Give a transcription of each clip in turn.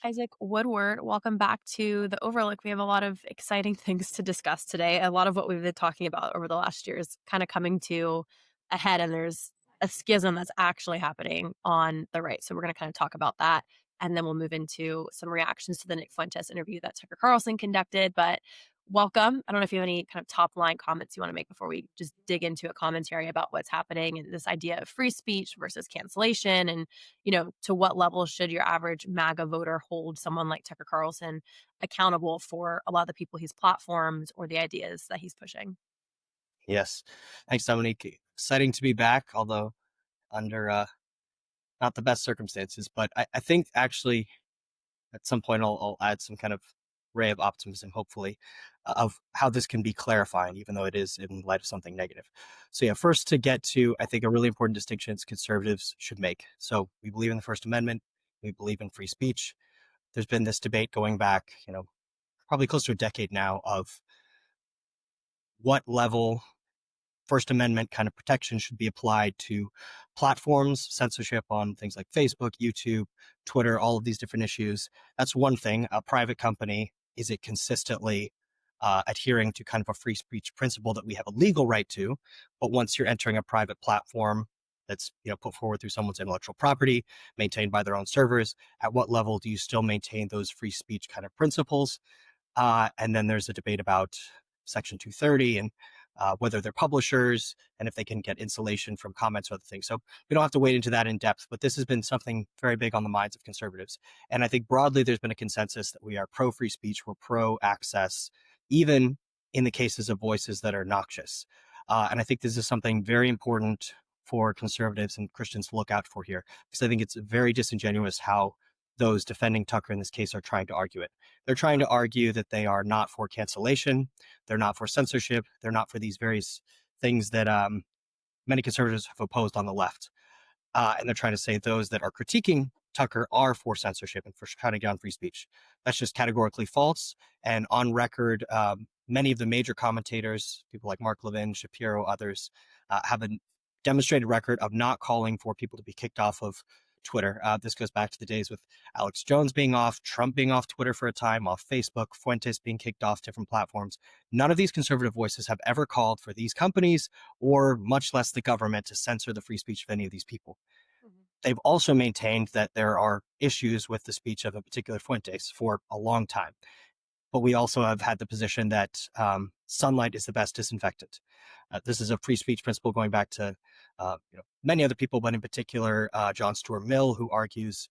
Isaac Woodward. Welcome back to the Overlook. We have a lot of exciting things to discuss today. A lot of what we've been talking about over the last year is kind of coming to a head, and there's a schism that's actually happening on the right. So we're going to kind of talk about that. And then we'll move into some reactions to the Nick Fuentes interview that Tucker Carlson conducted. But welcome. I don't know if you have any kind of top line comments you want to make before we just dig into a commentary about what's happening and this idea of free speech versus cancellation, and to what level should your average MAGA voter hold someone like Tucker Carlson accountable for a lot of the people he's platformed or the ideas that he's pushing? Yes. Thanks, Dominique. Exciting to be back, although under not the best circumstances. But I think actually at some point I'll add some kind of ray of optimism, hopefully, of how this can be clarifying, even though it is in light of something negative. So, yeah, first to get to, I think, a really important distinction conservatives should make. So we believe in the First Amendment. We believe in free speech. There's been this debate going back, probably close to a decade now of what level First Amendment kind of protection should be applied to platforms, censorship on things like Facebook, YouTube, Twitter, all of these different issues. That's one thing. A private company, is it consistently adhering to kind of a free speech principle that we have a legal right to? But once you're entering a private platform that's put forward through someone's intellectual property, maintained by their own servers, at what level do you still maintain those free speech kind of principles? And then there's a debate about Section 230 and whether they're publishers and if they can get insulation from comments or other things. So we don't have to wade into that in depth, but this has been something very big on the minds of conservatives. And I think broadly, there's been a consensus that we are pro free speech, we're pro access, even in the cases of voices that are noxious. And I think this is something very important for conservatives and Christians to look out for here, because I think it's very disingenuous how those defending Tucker in this case are trying to argue it. They're trying to argue that they are not for cancellation, they're not for censorship, they're not for these various things that many conservatives have opposed on the left. And they're trying to say those that are critiquing Tucker are for censorship and for shutting down free speech. That's just categorically false. And on record, many of the major commentators, people like Mark Levin, Shapiro, others, have a demonstrated record of not calling for people to be kicked off of Twitter. This goes back to the days with Alex Jones being off, Trump being off Twitter for a time, off Facebook, Fuentes being kicked off different platforms. None of these conservative voices have ever called for these companies or much less the government to censor the free speech of any of these people. They've also maintained that there are issues with the speech of a particular Fuentes for a long time. But we also have had the position that sunlight is the best disinfectant. This is a free speech principle going back to many other people, but in particular, John Stuart Mill, who argues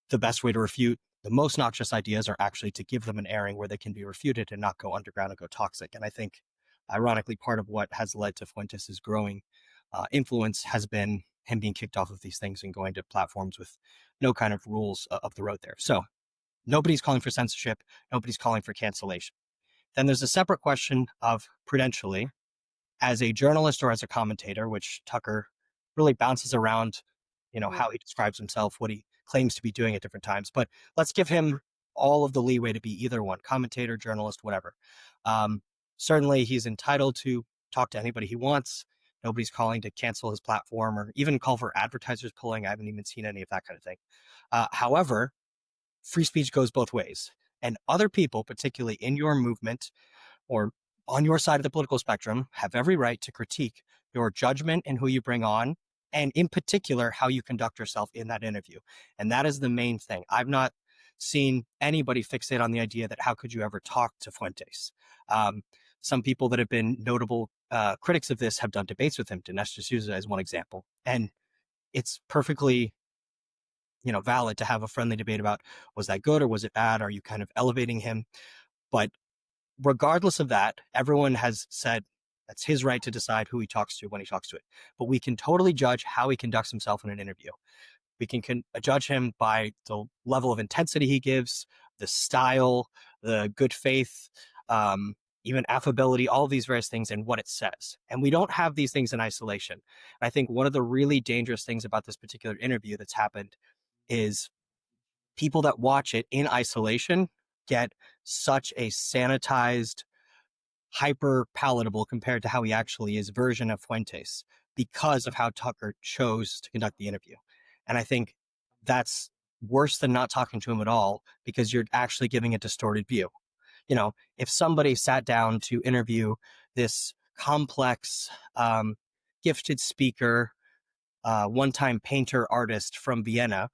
the best way to refute the most noxious ideas are actually to give them an airing where they can be refuted and not go underground and go toxic. And I think, ironically, part of what has led to Fuentes' growing influence has been him being kicked off of these things and going to platforms with no kind of rules of the road there. So nobody's calling for censorship. Nobody's calling for cancellation. Then there's a separate question of prudentially, as a journalist or as a commentator, which Tucker really bounces around, how he describes himself, what he claims to be doing at different times. But let's give him all of the leeway to be either one, commentator, journalist, whatever. Certainly, he's entitled to talk to anybody he wants. Nobody's calling to cancel his platform or even call for advertisers pulling. I haven't even seen any of that kind of thing. However, free speech goes both ways. And other people, particularly in your movement or on your side of the political spectrum, have every right to critique your judgment and who you bring on, and in particular, how you conduct yourself in that interview. And that is the main thing. I've not seen anybody fixate on the idea that how could you ever talk to Fuentes? Some people that have been notable critics of this have done debates with him. Dinesh D'Souza as one example. And it's perfectly valid to have a friendly debate about, was that good or was it bad? Are you kind of elevating him? But regardless of that, everyone has said that's his right to decide who he talks to when he talks to it. But we can totally judge how he conducts himself in an interview. We can judge him by the level of intensity he gives, the style, the good faith, even affability, all of these various things and what it says. And we don't have these things in isolation. I think one of the really dangerous things about this particular interview that's happened is people that watch it in isolation get such a sanitized, hyper palatable compared to how he actually is version of Fuentes because of how Tucker chose to conduct the interview. And I think that's worse than not talking to him at all because you're actually giving a distorted view. If somebody sat down to interview this complex, gifted speaker, one-time painter artist from Vienna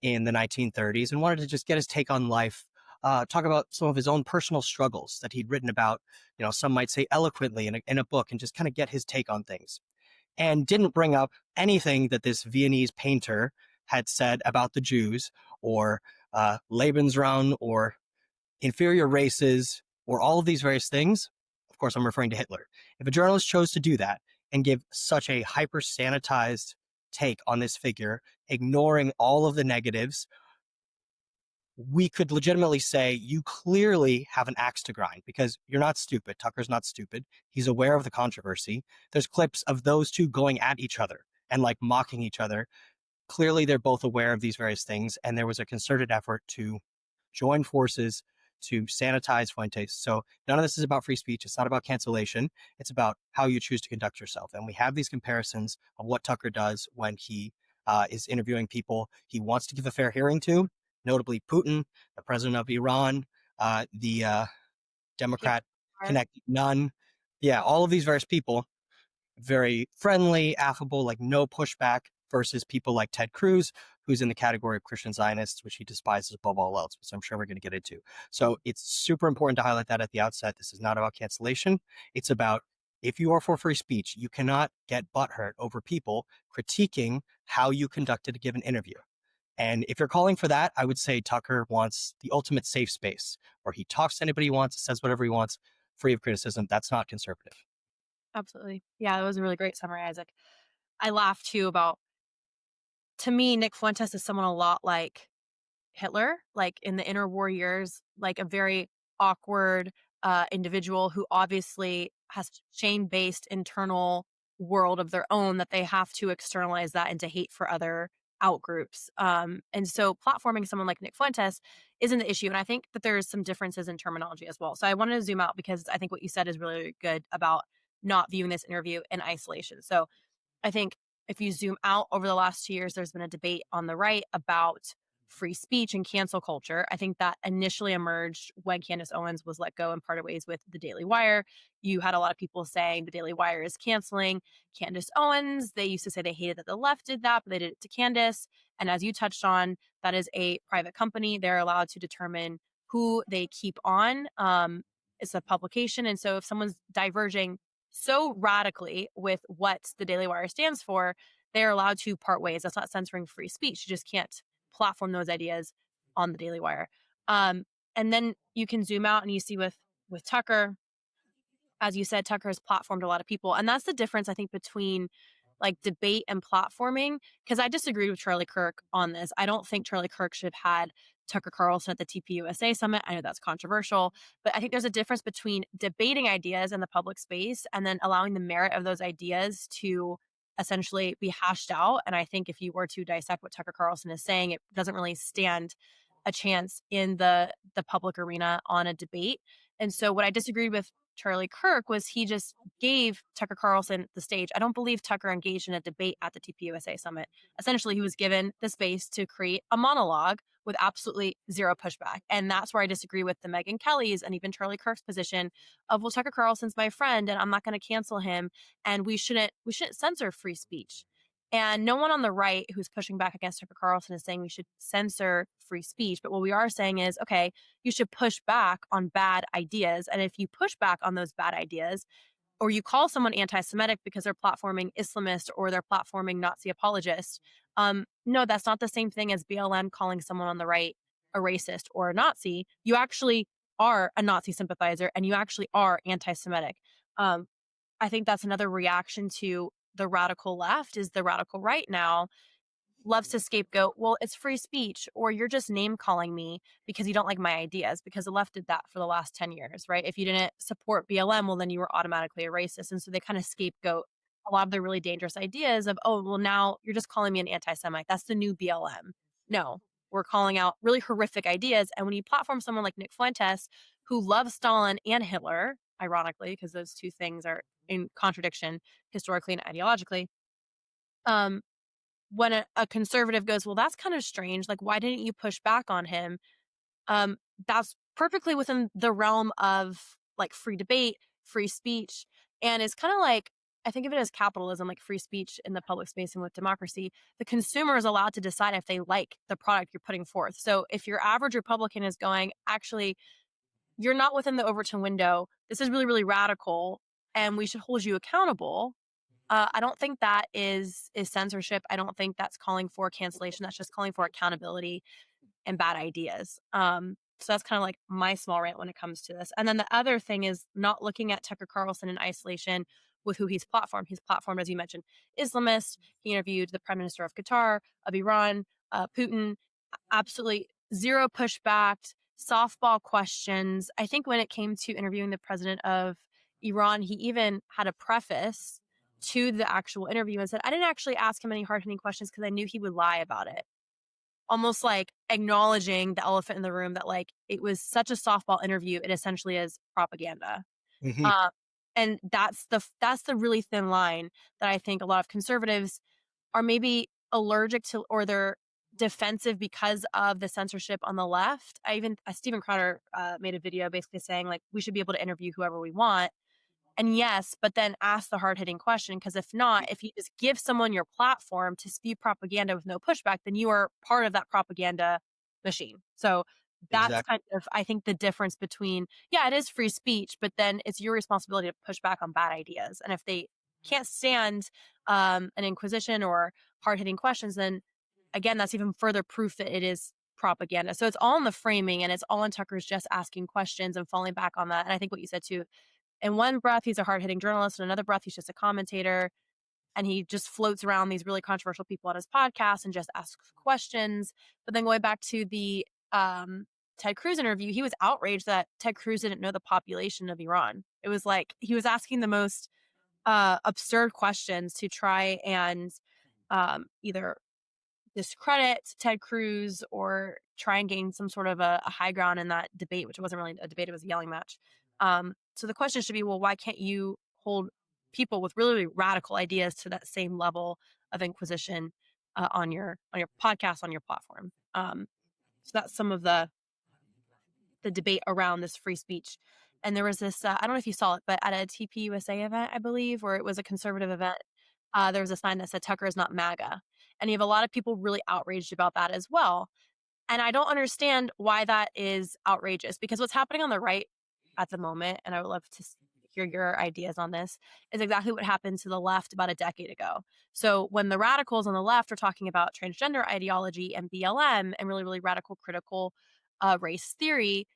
in the 1930s and wanted to just get his take on life, talk about some of his own personal struggles that he'd written about, some might say eloquently in a book, and just kind of get his take on things, and didn't bring up anything that this Viennese painter had said about the Jews or Lebensraum or inferior races or all of these various things. Of course, I'm referring to Hitler. If a journalist chose to do that and give such a hyper sanitized take on this figure, ignoring all of the negatives, we could legitimately say you clearly have an axe to grind because you're not stupid. Tucker's not stupid. He's aware of the controversy. There's clips of those two going at each other and like mocking each other. Clearly, they're both aware of these various things, and there was a concerted effort to join forces to sanitize Fuentes. So none of this is about free speech. It's not about cancellation. It's about how you choose to conduct yourself. And we have these comparisons of what Tucker does when he is interviewing people he wants to give a fair hearing to, notably Putin, the president of Iran, the Democrat connected nun. Yeah, all of these various people, very friendly, affable, like no pushback, versus people like Ted Cruz, who's in the category of Christian Zionists, which he despises above all else, which I'm sure we're going to get into. So it's super important to highlight that at the outset. This is not about cancellation. It's about, if you are for free speech, you cannot get butthurt over people critiquing how you conducted a given interview. And if you're calling for that, I would say Tucker wants the ultimate safe space where he talks to anybody he wants, says whatever he wants, free of criticism. That's not conservative. Absolutely. Yeah, that was a really great summary, Isaac. I laugh too about, to me, Nick Fuentes is someone a lot like Hitler, like in the interwar years, like a very awkward individual who obviously has shame-based internal world of their own that they have to externalize that into hate for other outgroups. And so platforming someone like Nick Fuentes isn't the issue. And I think that there's some differences in terminology as well. So I wanted to zoom out because I think what you said is really good about not viewing this interview in isolation. So I think if you zoom out over the last 2 years, there's been a debate on the right about free speech and cancel culture. I think that initially emerged when Candace Owens was let go and parted ways with the Daily Wire. You had a lot of people saying the Daily Wire is canceling Candace Owens. They used to say they hated that the left did that, but they did it to Candace. And as you touched on, that is a private company. They're allowed to determine who they keep on. It's a publication. And so if someone's diverging so radically with what the Daily Wire stands for, they're allowed to part ways. That's not censoring free speech. You just can't platform those ideas on the Daily Wire. And then you can zoom out and you see with Tucker, as you said, Tucker has platformed a lot of people. And that's the difference, I think, between like debate and platforming. Because I disagree with Charlie Kirk on this. I don't think Charlie Kirk should have had Tucker Carlson at the TPUSA summit. I know that's controversial, but I think there's a difference between debating ideas in the public space and then allowing the merit of those ideas to essentially be hashed out. And I think if you were to dissect what Tucker Carlson is saying, it doesn't really stand a chance in the public arena on a debate. And so what I disagreed with Charlie Kirk was he just gave Tucker Carlson the stage. I don't believe Tucker engaged in a debate at the TPUSA summit. Essentially, he was given the space to create a monologue with absolutely zero pushback. And that's where I disagree with the Megyn Kellys and even Charlie Kirk's position of, well, Tucker Carlson's my friend and I'm not going to cancel him and we shouldn't censor free speech. And no one on the right who's pushing back against Tucker Carlson is saying we should censor free speech. But what we are saying is, okay, you should push back on bad ideas. And if you push back on those bad ideas, or you call someone anti-Semitic because they're platforming Islamist or they're platforming Nazi apologist, no, that's not the same thing as BLM calling someone on the right a racist or a Nazi. You actually are a Nazi sympathizer and you actually are anti-Semitic. Um, I think that's another reaction to the radical left is the radical right now loves to scapegoat, well, it's free speech, or you're just name calling me because you don't like my ideas, because the left did that for the last 10 years, right? If you didn't support BLM, well, then you were automatically a racist. And so they kind of scapegoat a lot of the really dangerous ideas of, oh, well, now you're just calling me an anti Semite. That's the new BLM. No, we're calling out really horrific ideas. And when you platform someone like Nick Fuentes, who loves Stalin and Hitler, ironically, because those two things are in contradiction historically and ideologically, um, when a conservative goes, well, that's kind of strange. Like, why didn't you push back on him? Um, that's perfectly within the realm of like free debate, free speech, and it's kind of like I think of it as capitalism, like free speech in the public space and with democracy. The consumer is allowed to decide if they like the product you're putting forth. So if your average Republican is going, actually, you're not within the Overton window. This is really, really radical, and we should hold you accountable. I don't think that is censorship. I don't think that's calling for cancellation. That's just calling for accountability and bad ideas. So that's kind of like my small rant when it comes to this. And then the other thing is not looking at Tucker Carlson in isolation with who he's platformed. He's platformed, as you mentioned, Islamist. He interviewed the Prime Minister of Qatar, of Iran, Putin. Absolutely zero pushback, softball questions. I think when it came to interviewing the president of Iran, he even had a preface to the actual interview and said, I didn't actually ask him any hard hitting questions because I knew he would lie about it, almost like acknowledging the elephant in the room that like it was such a softball interview, it essentially is propaganda. Hmm. Uh, and that's the really thin line that I think a lot of conservatives are maybe allergic to, or they're defensive because of the censorship on the left. I even Steven Crowder made a video basically saying like we should be able to interview whoever we want. And yes, but then ask the hard hitting question, because if not, if you just give someone your platform to spew propaganda with no pushback, then you are part of that propaganda machine. So that's Exactly. kind of, I think, the difference between, yeah, it is free speech, but then it's your responsibility to push back on bad ideas. And if they can't stand an inquisition or hard hitting questions, then again, that's even further proof that it is propaganda. So it's all in the framing, and it's all in Tucker's just asking questions and falling back on that. And I think what you said too, in one breath, he's a hard hitting journalist. In another breath, he's just a commentator. And he just floats around these really controversial people on his podcast and just asks questions. But then going back to the Ted Cruz interview, he was outraged that Ted Cruz didn't know the population of Iran. It was like he was asking the most absurd questions to try and either discredit Ted Cruz or try and gain some sort of a high ground in that debate, which wasn't really a debate, it was a yelling match. So the question should be, well, why can't you hold people with really, really radical ideas to that same level of inquisition on your podcast, on your platform? So that's some of the debate around this free speech. And there was this, I don't know if you saw it, but at a TPUSA event, I believe, where it was a conservative event, there was a sign that said Tucker is not MAGA. And you have a lot of people really outraged about that as well. And I don't understand why that is outrageous, because what's happening on the right at the moment, and I would love to hear your ideas on this, is exactly what happened to the left about a decade ago. So when the radicals on the left are talking about transgender ideology and BLM and really, really radical critical race theory,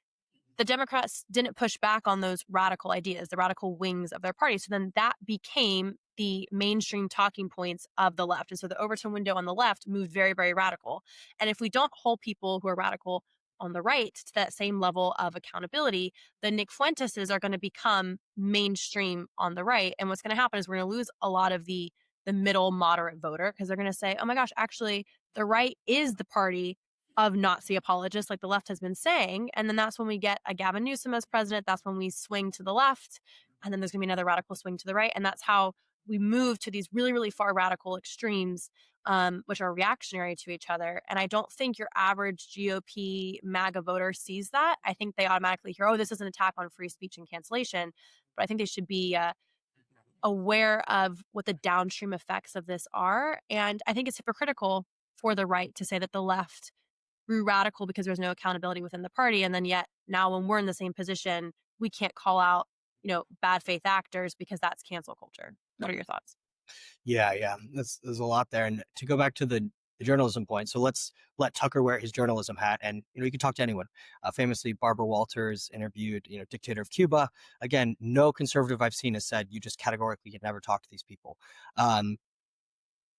the Democrats didn't push back on those radical ideas, the radical wings of their party. So then that became the mainstream talking points of the left. And so the Overton window on the left moved very, very radical. And if we don't hold people who are radical on the right to that same level of accountability, then Nick Fuenteses are going to become mainstream on the right. And what's going to happen is we're going to lose a lot of the middle moderate voter, because they're going to say, oh my gosh, actually, the right is the party of Nazi apologists, like the left has been saying. And then that's when we get a Gavin Newsom as president. That's when we swing to the left. And then there's going to be another radical swing to the right. And that's how we move to these really, really far radical extremes, which are reactionary to each other. And I don't think your average GOP MAGA voter sees that. I think they automatically hear, oh, this is an attack on free speech and cancellation. But I think they should be aware of what the downstream effects of this are. And I think it's hypocritical for the right to say that the left grew radical because there's no accountability within the party. And then yet now when we're in the same position, we can't call out, bad faith actors because that's cancel culture. What are your thoughts? Yeah, yeah. There's a lot there. And to go back to the journalism point, so let's let Tucker wear his journalism hat, and you can talk to anyone. Famously, Barbara Walters interviewed dictator of Cuba. Again, no conservative I've seen has said you just categorically can never talk to these people. Um,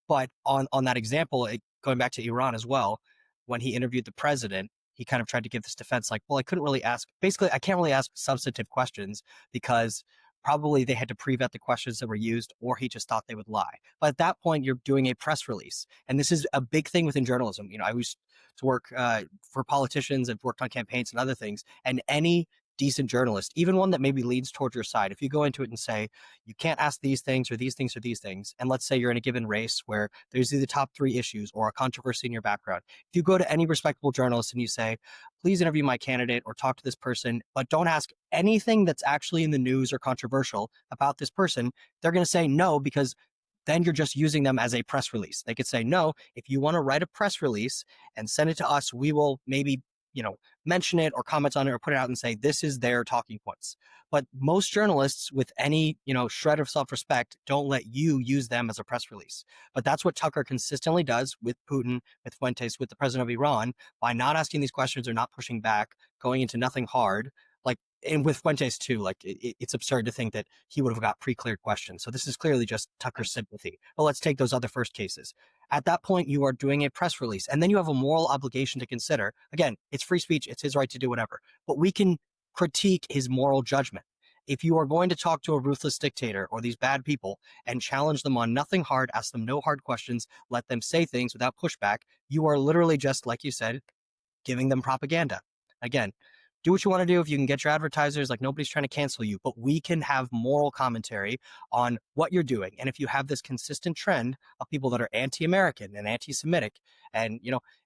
but on that example, going back to Iran as well, when he interviewed the president, he kind of tried to give this defense like, well, I couldn't really ask. Basically, I can't really ask substantive questions because probably they had to pre-vet the questions that were used, or he just thought they would lie. But at that point, you're doing a press release, and this is a big thing within journalism. I used to work for politicians. I've worked on campaigns and other things, and any decent journalist, even one that maybe leans towards your side, if you go into it and say, you can't ask these things or these things or these things, and let's say you're in a given race where there's either top three issues or a controversy in your background, if you go to any respectable journalist and you say, please interview my candidate or talk to this person, but don't ask anything that's actually in the news or controversial about this person, they're going to say no, because then you're just using them as a press release. They could say, no, if you want to write a press release and send it to us, we will maybe, mention it or comment on it or put it out and say, this is their talking points. But most journalists with any, shred of self-respect don't let you use them as a press release. But that's what Tucker consistently does with Putin, with Fuentes, with the president of Iran, by not asking these questions or not pushing back, going into nothing hard. Like, and with Fuentes too, like it's absurd to think that he would have got pre-cleared questions. So this is clearly just Tucker's sympathy. But let's take those other first cases. At that point, you are doing a press release, and then you have a moral obligation to consider. Again, it's free speech; it's his right to do whatever. But we can critique his moral judgment. If you are going to talk to a ruthless dictator or these bad people and challenge them on nothing hard, ask them no hard questions, let them say things without pushback, you are literally just, like you said, giving them propaganda. Again, do what you want to do. If you can get your advertisers, like nobody's trying to cancel you, but we can have moral commentary on what you're doing. And if you have this consistent trend of people that are anti-American and anti-Semitic and,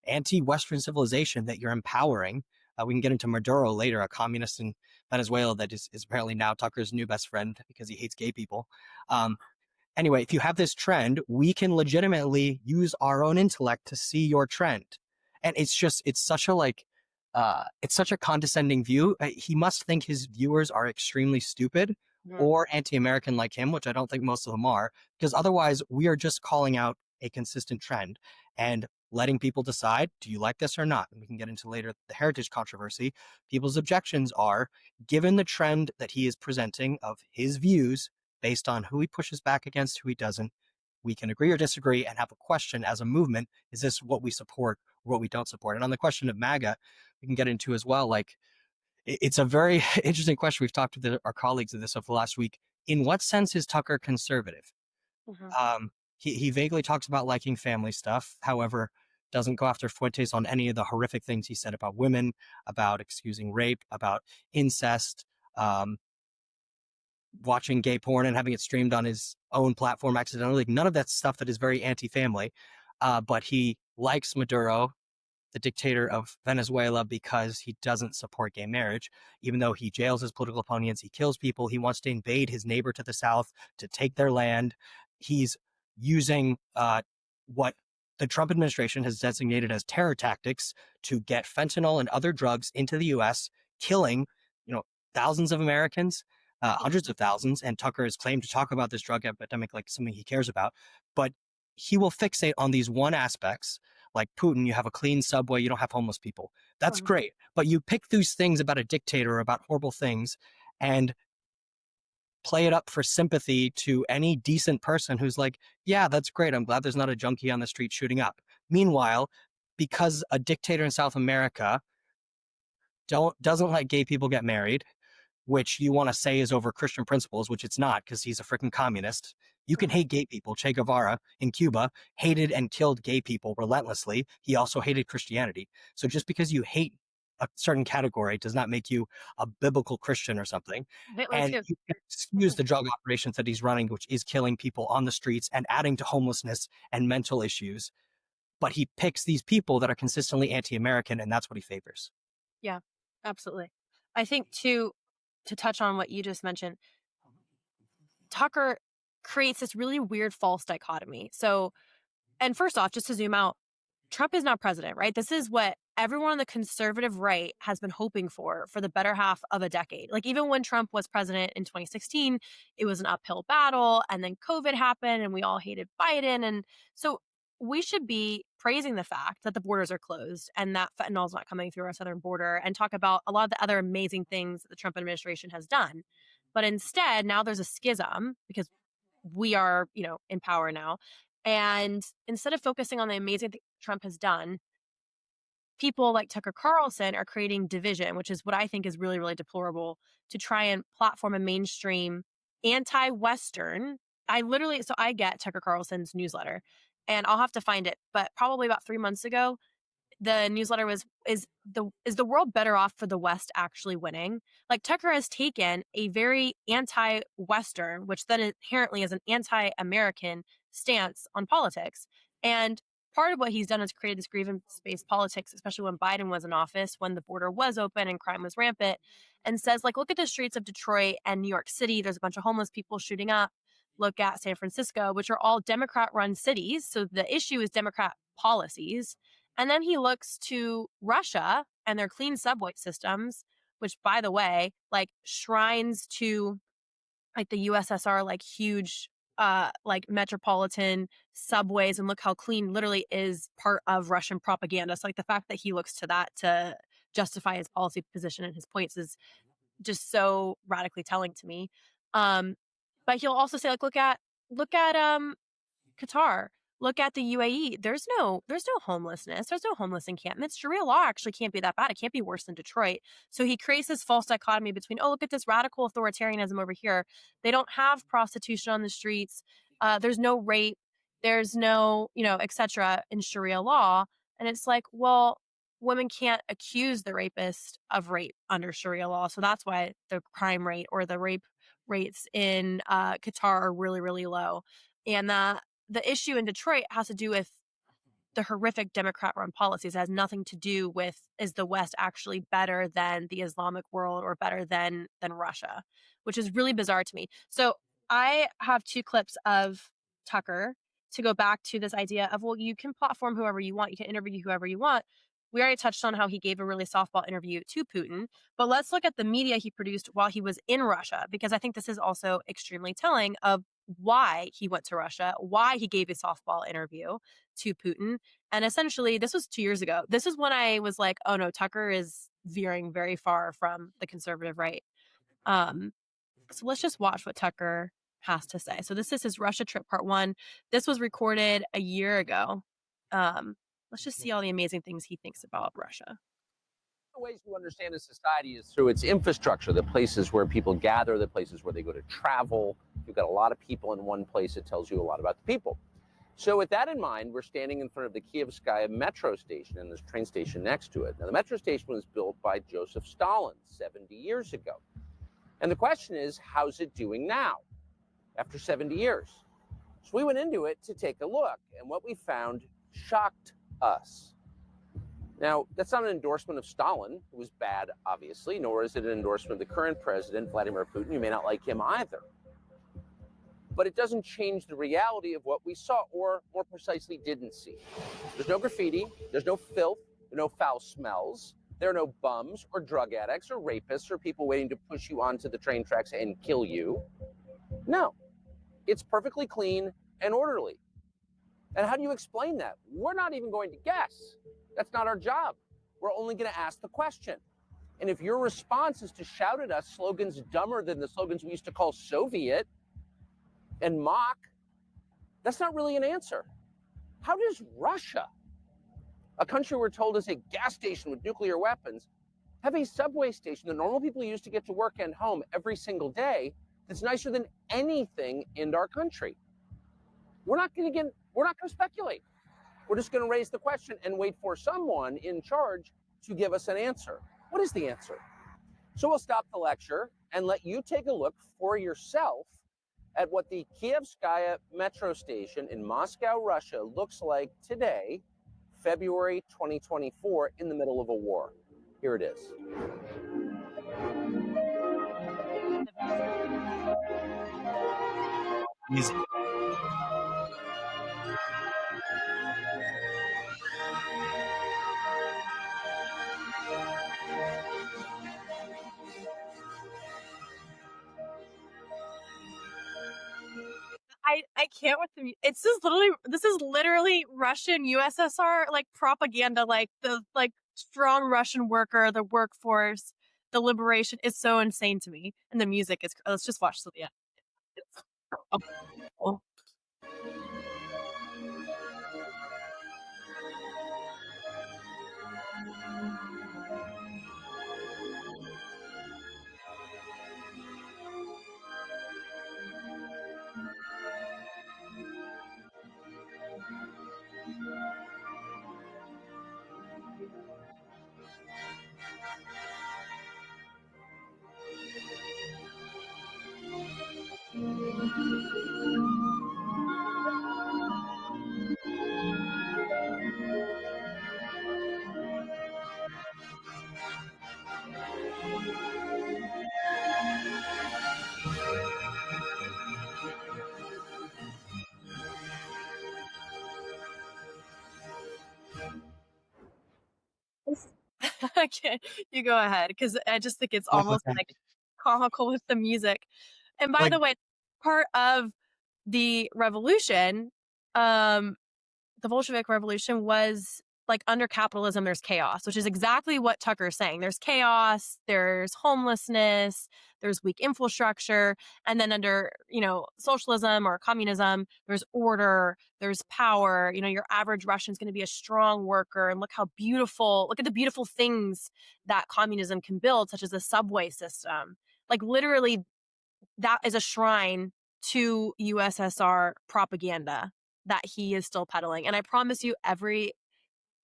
anti-Western civilization that you're empowering, we can get into Maduro later, a communist in Venezuela that is apparently now Tucker's new best friend because he hates gay people. Anyway, if you have this trend, we can legitimately use our own intellect to see your trend. And it's such a it's such a condescending view. He must think his viewers are extremely stupid Mhm. or anti-American like him, which I don't think most of them are, because otherwise we are just calling out a consistent trend and letting people decide, do you like this or not? And we can get into later the heritage controversy. People's objections are, given the trend that he is presenting of his views based on who he pushes back against, who he doesn't, we can agree or disagree and have a question as a movement. Is this what we support or what we don't support? And on the question of MAGA, we can get into as well. Like, it's a very interesting question. We've talked to our colleagues of this over the last week. In what sense is Tucker conservative? Mhm. He vaguely talks about liking family stuff. However, doesn't go after Fuentes on any of the horrific things he said about women, about excusing rape, about incest, um, watching gay porn and having it streamed on his own platform accidentally. Like, none of that stuff that is very anti-family. But he likes Maduro, the dictator of Venezuela, because he doesn't support gay marriage, even though he jails his political opponents, he kills people, he wants to invade his neighbor to the south to take their land. He's using what the Trump administration has designated as terror tactics to get fentanyl and other drugs into the U.S., killing, you know, thousands of Americans, hundreds of thousands. And Tucker has claimed to talk about this drug epidemic like something he cares about, but he will fixate on these one aspects. Like Putin, you have a clean subway, you don't have homeless people. That's Mhm. great. But you pick these things about a dictator or about horrible things and play it up for sympathy to any decent person who's like, yeah, that's great. I'm glad there's not a junkie on the street shooting up. Meanwhile, because a dictator in South America doesn't let gay people get married, which you want to say is over Christian principles, which it's not because he's a freaking communist. You can Mhm. hate gay people. Che Guevara in Cuba hated and killed gay people relentlessly. He also hated Christianity. So just because you hate a certain category does not make you a biblical Christian or something. Hitler And too. you can excuse the drug operations that he's running, which is killing people on the streets and adding to homelessness and mental issues. But he picks these people that are consistently anti-American, and that's what he favors. Yeah, absolutely. I think to touch on what you just mentioned, Tucker creates this really weird false dichotomy. So, and first off, just to zoom out, Trump is not president, right? This is what everyone on the conservative right has been hoping for the better half of a decade. Like, even when Trump was president in 2016, it was an uphill battle. And then COVID happened and we all hated Biden. And so we should be praising the fact that the borders are closed and that fentanyl is not coming through our southern border and talk about a lot of the other amazing things that the Trump administration has done. But instead, now there's a schism because we are, in power now. And instead of focusing on the amazing things Trump has done, people like Tucker Carlson are creating division, which is what I think is really, really deplorable to try and platform a mainstream anti Western. I get Tucker Carlson's newsletter and I'll have to find it, but probably about 3 months ago, the newsletter was, is the world better off for the West actually winning? Like, Tucker has taken a very anti-Western, which then inherently is an anti-American stance on politics. And part of what he's done is created this grievance-based politics, especially when Biden was in office, when the border was open and crime was rampant, and says, like, look at the streets of Detroit and New York City. There's a bunch of homeless people shooting up. Look at San Francisco, which are all Democrat-run cities. So the issue is Democrat policies. And then he looks to Russia and their clean subway systems, which, by the way, like, shrines to like the USSR, like huge like metropolitan subways, and look how clean literally is part of Russian propaganda. So like the fact that he looks to that to justify his policy position and his points is just so radically telling to me. Um, but he'll also say, like, look at Qatar. Look at the UAE. There's no homelessness. There's no homeless encampments. Sharia law actually can't be that bad. It can't be worse than Detroit. So he creates this false dichotomy between, oh, look at this radical authoritarianism over here. They don't have prostitution on the streets. There's no rape. There's no, etc. in Sharia law. And it's like, well, women can't accuse the rapist of rape under Sharia law. So that's why the crime rate or the rape rates in Qatar are really, really low. And the issue in Detroit has to do with the horrific Democrat-run policies. It has nothing to do with, is the West actually better than the Islamic world or better than Russia, which is really bizarre to me. So I have two clips of Tucker to go back to this idea of, well, you can platform whoever you want, you can interview whoever you want. We already touched on how he gave a really softball interview to Putin, but let's look at the media he produced while he was in Russia, because I think this is also extremely telling of why he went to Russia, why he gave a softball interview to Putin. And essentially, this was 2 years ago. This is when I was like, oh no, Tucker is veering very far from the conservative right. So let's just watch what Tucker has to say. So this is his Russia trip part one. This was recorded a year ago. Let's just see all the amazing things he thinks about Russia. The ways to understand a society is through its infrastructure, the places where people gather, the places where they go to travel. If you've got a lot of people in one place, it tells you a lot about the people. So with that in mind, we're standing in front of the Kievskaya metro station and there's a train station next to it. Now, the metro station was built by Joseph Stalin 70 years ago. And the question is, how's it doing now, after 70 years? So we went into it to take a look, and what we found shocked us. Now, that's not an endorsement of Stalin, who was bad, obviously, nor is it an endorsement of the current president, Vladimir Putin. You may not like him either. But it doesn't change the reality of what we saw, or more precisely, didn't see. There's no graffiti, there's no filth, there are no foul smells, there are no bums or drug addicts or rapists or people waiting to push you onto the train tracks and kill you. No, it's perfectly clean and orderly. And how do you explain that? We're not even going to guess. That's not our job. We're only going to ask the question. And if your response is to shout at us slogans dumber than the slogans we used to call Soviet and mock, that's not really an answer. How does Russia, a country we're told is a gas station with nuclear weapons, have a subway station that normal people use to get to work and home every single day that's nicer than anything in our country? We're not going to speculate. We're just going to raise the question and wait for someone in charge to give us an answer. What is the answer? So we'll stop the lecture and let you take a look for yourself at what the Kievskaya metro station in Moscow, Russia looks like today, February 2024, in the middle of a war. Here it is. Music. I can't with the. This is literally Russian USSR like propaganda, like the strong Russian worker, the workforce, the liberation is so insane to me, and the music is. Let's just watch the yeah. Oh. Okay, you go ahead because I just think it's Oh, almost okay. like comical with the music. And by Like, the way, part of the revolution, um, the Bolshevik Revolution was like under capitalism, there's chaos, which is exactly what Tucker's saying. There's chaos, there's homelessness, there's weak infrastructure. And then under, socialism or communism, there's order, there's power. Your average Russian is going to be a strong worker. And look at the beautiful things that communism can build, such as the subway system. Like literally, that is a shrine to USSR propaganda that he is still peddling. And I promise you, every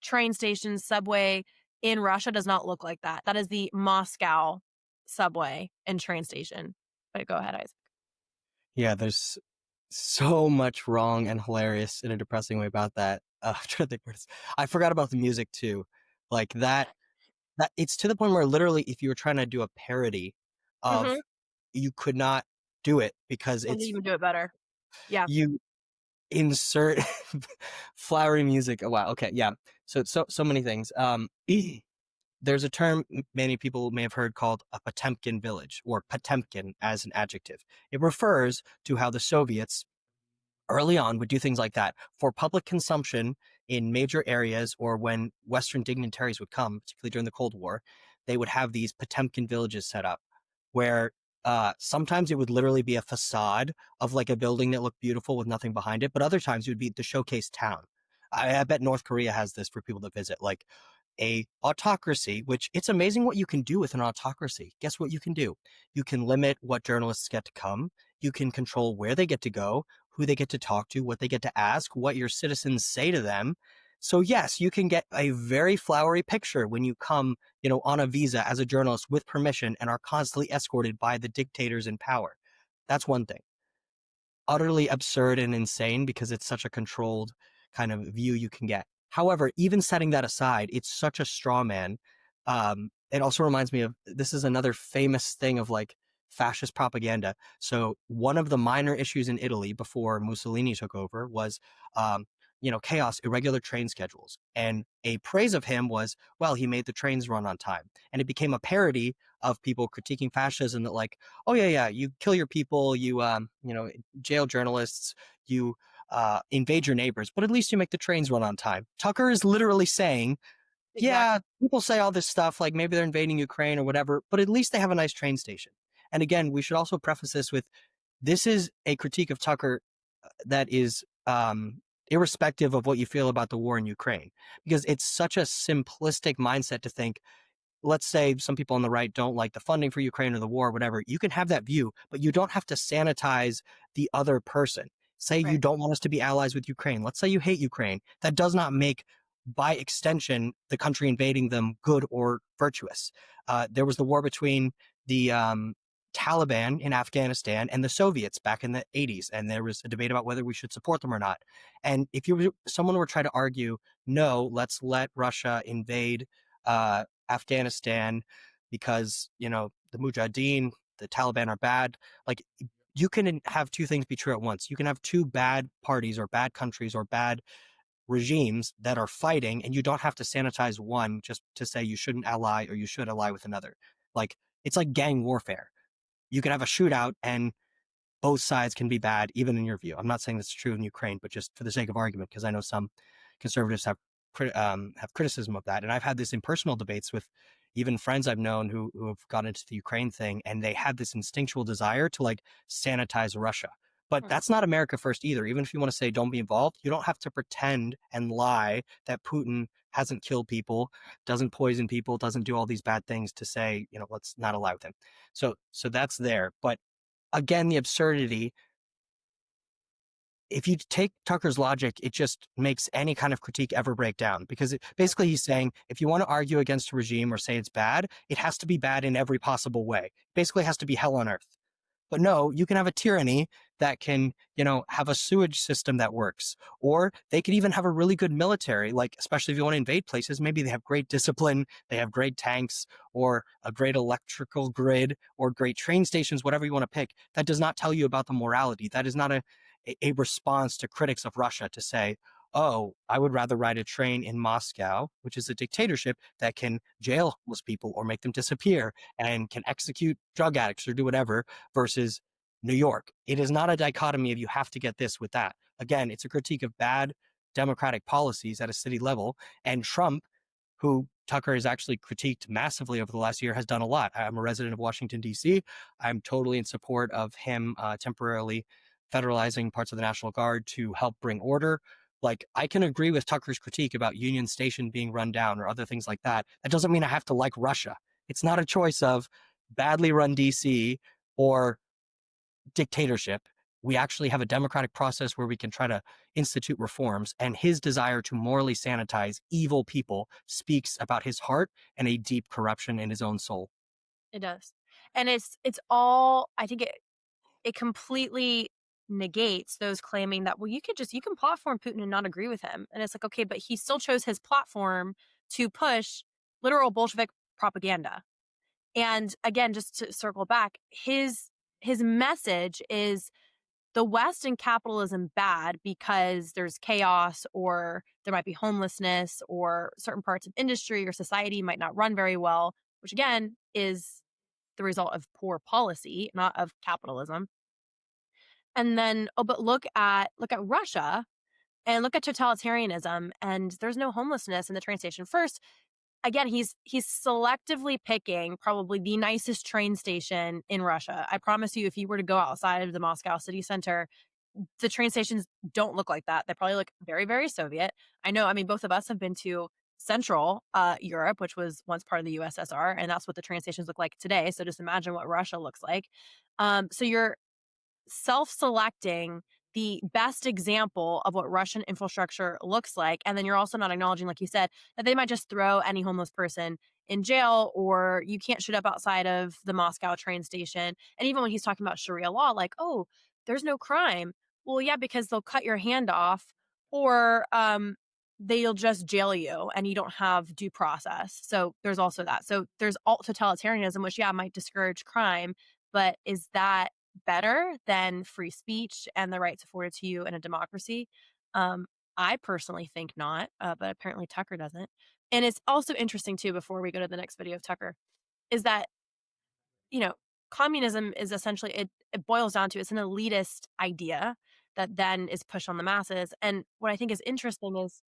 train station, subway in Russia does not look like that. That is the Moscow subway and train station. But go ahead, Isaac. yeah, there's so much wrong and hilarious in a depressing way about that. I'm trying to think I forgot about the music too. Like that it's to the point where literally if you were trying to do a parody of, Mm-hmm. you could not do it because We'll it's, even do it better. Yeah. you insert flowery music. Oh, wow. Okay. Yeah. So many things. There's a term many people may have heard called a Potemkin village, or Potemkin as an adjective. It refers to how the Soviets early on would do things like that for public consumption in major areas, or when Western dignitaries would come, particularly during the Cold War. They would have these Potemkin villages set up where sometimes it would literally be a facade of like a building that looked beautiful with nothing behind it, but other times it would be the showcase town. I bet North Korea has this for people that visit, like a autocracy, which it's amazing what you can do with an autocracy. Guess what you can do? You can limit what journalists get to come. You can control where they get to go, who they get to talk to, what they get to ask, what your citizens say to them. So yes, you can get a very flowery picture when you come, on a visa as a journalist with permission and are constantly escorted by the dictators in power. That's one thing. Utterly absurd and insane because it's such a controlled kind of view you can get. However, even setting that aside, it's such a straw man. It also reminds me of, this is another famous thing of like fascist propaganda. So one of the minor issues in Italy before Mussolini took over was, chaos, irregular train schedules. And a praise of him was, well, he made the trains run on time. And it became a parody of people critiquing fascism that like, oh yeah, you kill your people, you, jail journalists, you invade your neighbors, but at least you make the trains run on time. Tucker is literally saying, Exactly. yeah, people say all this stuff, like maybe they're invading Ukraine or whatever, but at least they have a nice train station. And again, we should also preface this with, this is a critique of Tucker that is irrespective of what you feel about the war in Ukraine, because it's such a simplistic mindset to think, let's say some people on the right don't like the funding for Ukraine or the war or whatever. You can have that view, but you don't have to sanitize the other person. Say you Right. don't want us to be allies with Ukraine. Let's say you hate Ukraine. That does not make, by extension, the country invading them good or virtuous. There was the war between the Taliban in Afghanistan and the Soviets back in the 80s, and there was a debate about whether we should support them or not. And if someone were trying to argue, no, let's let Russia invade Afghanistan because, the Mujahideen, the Taliban are bad. Like, you can have two things be true at once. You can have two bad parties or bad countries or bad regimes that are fighting, and you don't have to sanitize one just to say you shouldn't ally or you should ally with another. Like, it's like gang warfare. You can have a shootout and both sides can be bad, even in your view. I'm not saying that's true in Ukraine, but just for the sake of argument, because I know some conservatives have criticism of that. And I've had this in personal debates with even friends I've known who have got into the Ukraine thing, and they have this instinctual desire to like sanitize Russia. But that's not America first either. Even if you want to say don't be involved, you don't have to pretend and lie that Putin hasn't killed people, doesn't poison people, doesn't do all these bad things to say, let's not ally with him. So that's there. But again, the absurdity, if you take Tucker's logic, it just makes any kind of critique ever break down, because basically he's saying, if you want to argue against a regime or say it's bad, it has to be bad in every possible way. Basically, it has to be hell on earth. But no, you can have a tyranny that can, have a sewage system that works. Or they could even have a really good military, like, especially if you want to invade places, maybe they have great discipline, they have great tanks, or a great electrical grid, or great train stations, whatever you want to pick. That does not tell you about the morality. That is not a response to critics of Russia to say, oh, I would rather ride a train in Moscow, which is a dictatorship that can jail most people or make them disappear and can execute drug addicts or do whatever, versus New York. It is not a dichotomy of you have to get this with that. Again, it's a critique of bad democratic policies at a city level. And Trump, who Tucker has actually critiqued massively over the last year, has done a lot. I'm a resident of Washington, D.C. I'm totally in support of him temporarily federalizing parts of the National Guard to help bring order. Like, I can agree with Tucker's critique about Union Station being run down or other things like that. That doesn't mean I have to like Russia. It's not a choice of badly run DC or dictatorship. We actually have a democratic process where we can try to institute reforms, and his desire to morally sanitize evil people speaks about his heart and a deep corruption in his own soul. It does. And it's all, I think it completely negates those claiming that, well, you can platform Putin and not agree with him. And it's like, okay, but he still chose his platform to push literal Bolshevik propaganda. And again, just to circle back, his message is the West and capitalism bad because there's chaos, or there might be homelessness, or certain parts of industry or society might not run very well, which again is the result of poor policy, not of capitalism. And then, oh, but look at Russia and look at totalitarianism, and there's no homelessness in the train station. First, again, he's selectively picking probably the nicest train station in Russia. I promise you, if you were to go outside of the Moscow city center, the train stations don't look like that. They probably look very, very Soviet. I know, I mean, both of us have been to Central Europe, which was once part of the USSR, and that's what the train stations look like today. So just imagine what Russia looks like. So you're self-selecting the best example of what Russian infrastructure looks like. And then you're also not acknowledging, like you said, that they might just throw any homeless person in jail, or you can't shoot up outside of the Moscow train station. And even when he's talking about Sharia law, like, oh, there's no crime. Well, yeah, because they'll cut your hand off, or they'll just jail you and you don't have due process. So there's also that. So there's alt totalitarianism, which, yeah, might discourage crime, but is that better than free speech and the rights afforded to you in a democracy? I personally think not, but apparently Tucker doesn't. And it's also interesting too, before we go to the next video of Tucker, is that, you know, communism is essentially, it boils down to, it's an elitist idea that then is pushed on the masses. And what I think is interesting is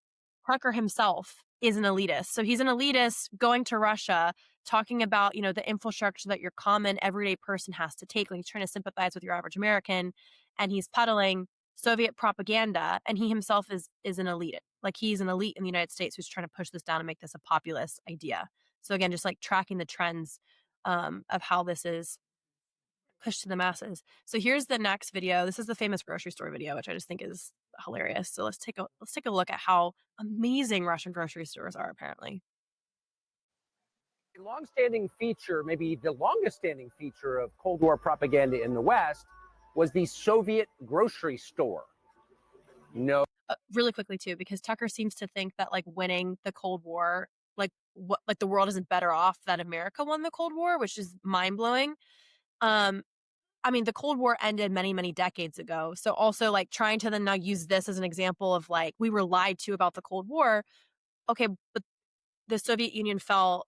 Tucker himself is an elitist. So he's an elitist going to Russia, talking about, the infrastructure that your common everyday person has to take. Like, he's trying to sympathize with your average American, and he's peddling Soviet propaganda. And he himself is an elite. Like, he's an elite in the United States who's trying to push this down and make this a populist idea. So again, just like tracking the trends of how this is pushed to the masses. So here's the next video. This is the famous grocery store video, which I just think is hilarious. So let's take a look at how amazing Russian grocery stores are, apparently. A long-standing feature, maybe the longest-standing feature of Cold War propaganda in the West, was the Soviet grocery store. No. Really quickly too, because Tucker seems to think that, like, winning the Cold War, like the world isn't better off that America won the Cold War, which is mind blowing. I mean, the Cold War ended many, many decades ago. So also, like, trying to then now use this as an example of, like, we were lied to about the Cold War. Okay, but the Soviet Union fell,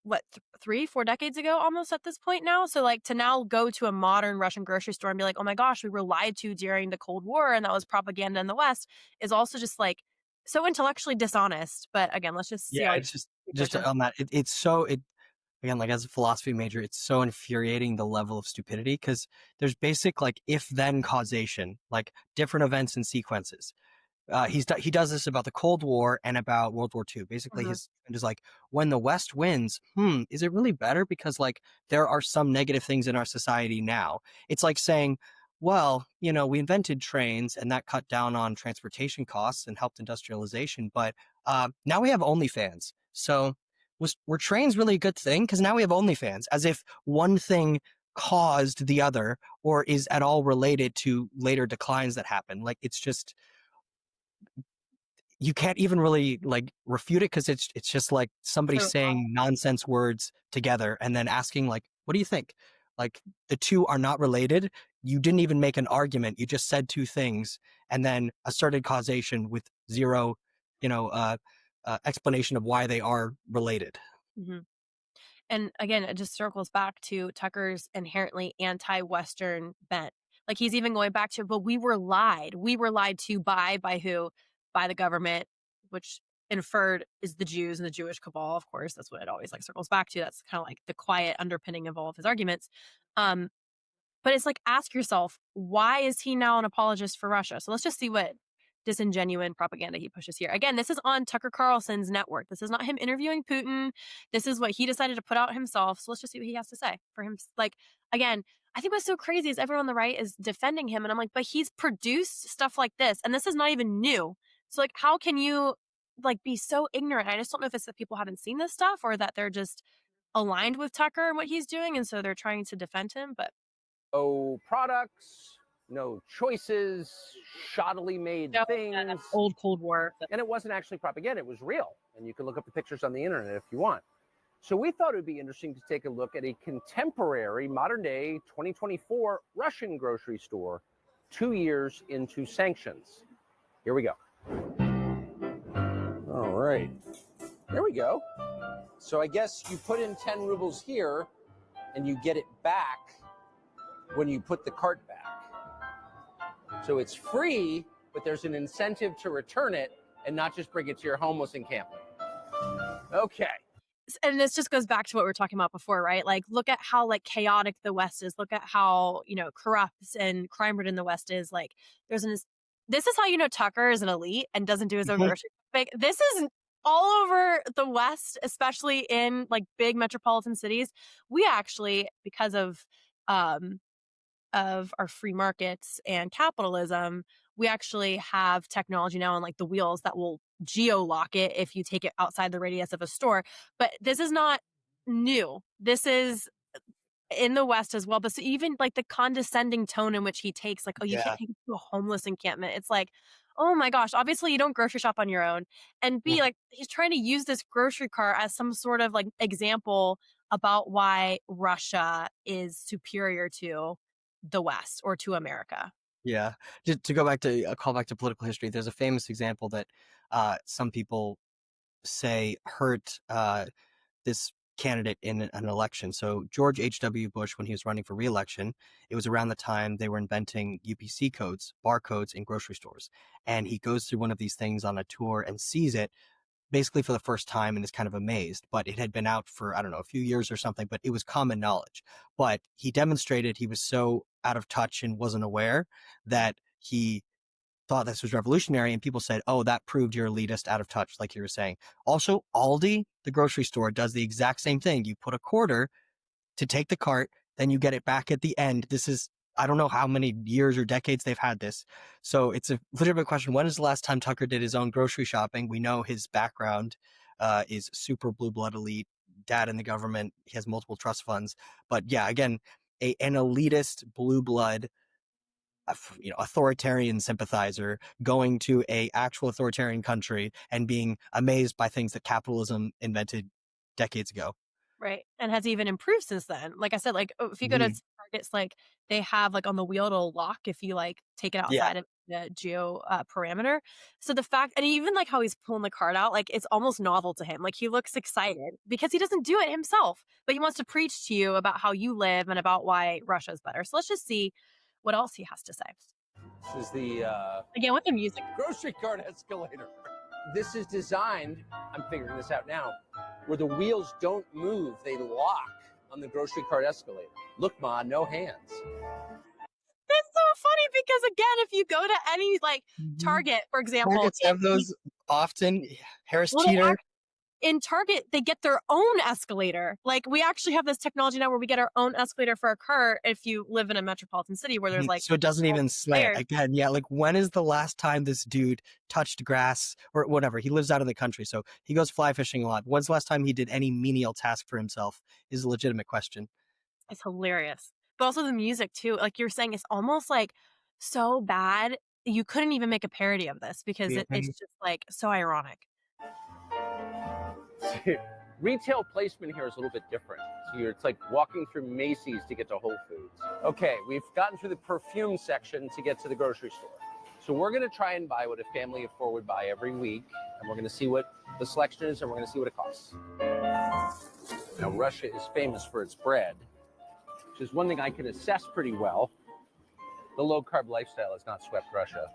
what, 3-4 decades ago almost at this point now. So, like, to now go to a modern Russian grocery store and be like, oh my gosh, we were lied to during the Cold War and that was propaganda in the West, is also just, like, so intellectually dishonest. But again, let's just see. Yeah, it's just on that. It's so, again, like, as a philosophy major, it's so infuriating, the level of stupidity, because there's basic, like, if-then causation, like different events and sequences. He does this about the Cold War and about World War II. Basically, his trend is like, when the West wins, is it really better? Because, like, there are some negative things in our society now. It's like saying, well, we invented trains and that cut down on transportation costs and helped industrialization, but now we have OnlyFans. So were trains really a good thing? Because now we have OnlyFans, as if one thing caused the other or is at all related to later declines that happen. Like, it's just, you can't even really like refute it, because it's just like somebody So saying nonsense words together and then asking like, what do you think? Like, the two are not related. You didn't even make an argument. You just said two things and then asserted causation with zero, you know, explanation of why they are related. mhm. And again, it just circles back to Tucker's inherently anti-Western bent. Like he's even going back to, but we were lied. We were lied to by who? By the government, which inferred is the Jews and the Jewish cabal. Of course, that's what it always like circles back to. That's kind of like the quiet underpinning of all of his arguments. Um, but it's like, ask yourself, why is he now an apologist for Russia? So let's just see what disingenuine propaganda he pushes here. Again, this is on Tucker Carlson's network. This is not him interviewing Putin. This is what he decided to put out himself. So let's just see what he has to say for him. Like, again, I think what's so crazy is everyone on the right is defending him. And I'm like, but he's produced stuff like this. And this is not even new. So like, how can you like be so ignorant? I just don't know if it's that people haven't seen this stuff or that they're just aligned with Tucker and what he's doing. And so they're trying to defend him. But No products, no choices, shoddily made things. Old Cold War. And it wasn't actually propaganda, it was real. And you can look up the pictures on the internet if you want. So we thought it would be interesting to take a look at a contemporary, modern day, 2024 Russian grocery store 2 years into sanctions. Here we go. All right. There we go. So I guess you put in 10 rubles here and you get it back when you put the cart back. So it's free, but there's an incentive to return it and not just bring it to your homeless encampment. Okay. And this just goes back to what we were talking about before, right? Like, look at how like chaotic the West is. Look at how, corrupt and crime-ridden the West is. Like, this is how you know Tucker is an elite and doesn't do his own grocery. Like, this is all over the West, especially in like big metropolitan cities. We actually, because of our free markets and capitalism, we actually have technology now on like the wheels that will geo-lock it if you take it outside the radius of a store. But this is not new. This is in the West as well. But so even like the condescending tone in which he takes, like, oh, you can't take it to a homeless encampment. It's like, oh my gosh, obviously you don't grocery shop on your own. And B, like he's trying to use this grocery cart as some sort of like example about why Russia is superior to the West or to America. Yeah. Just to go back to a call back to political history, there's a famous example that some people say hurt this candidate in an election. So George H.W. Bush, when he was running for re-election, it was around the time they were inventing UPC codes, barcodes in grocery stores. And he goes through one of these things on a tour and sees it basically for the first time and is kind of amazed. But it had been out for, I don't know, a few years or something, but it was common knowledge. But he demonstrated he was so out of touch and wasn't aware that he thought this was revolutionary, and people said, oh, that proved you're elitist, out of touch, like you were saying. Also, Aldi, the grocery store, does the exact same thing. You put a quarter to take the cart, then you get it back at the end. This is, I don't know how many years or decades they've had this. So it's a legitimate question. When is the last time Tucker did his own grocery shopping? We know his background is super blue blood elite, dad in the government. He has multiple trust funds. But yeah, again, an elitist blue blood authoritarian sympathizer going to a actual authoritarian country and being amazed by things that capitalism invented decades ago. Right. And has even improved since then. Like I said, like if you go to Targets, like they have like on the wheel it'll lock if you like take it outside of the geo parameter. So the fact, and even like how he's pulling the card out, like it's almost novel to him. Like he looks excited because he doesn't do it himself, but he wants to preach to you about how you live and about why Russia is better. So let's just see what else he has to say. This is the Again with the music. grocery cart escalator. This is designed, I'm figuring this out now, where the wheels don't move, they lock on the grocery cart escalator. Look, Ma, no hands. It's so funny because again, if you go to any like Target, for example, Targets have those often. Harris Well, Teeter. in Target, they get their own escalator. Like we actually have this technology now where we get our own escalator for our car if you live in a metropolitan city where there's like So it doesn't even slant. layers. Again, yeah, like when is the last time this dude touched grass or whatever? He lives out in the country, so he goes fly fishing a lot. When's the last time he did any menial task for himself is a legitimate question. It's hilarious. But also the music too, like you're saying, it's almost like so bad, you couldn't even make a parody of this because it's Mhm. just like so ironic. Retail placement here is a little bit different. So it's like walking through Macy's to get to Whole Foods. Okay, we've gotten through the perfume section to get to the grocery store. So we're going to try and buy what a family of 4 would buy every week, and we're going to see what the selection is, and we're going to see what it costs. Now, Russia is famous for its bread, which is one thing I can assess pretty well. The low-carb lifestyle has not swept Russia.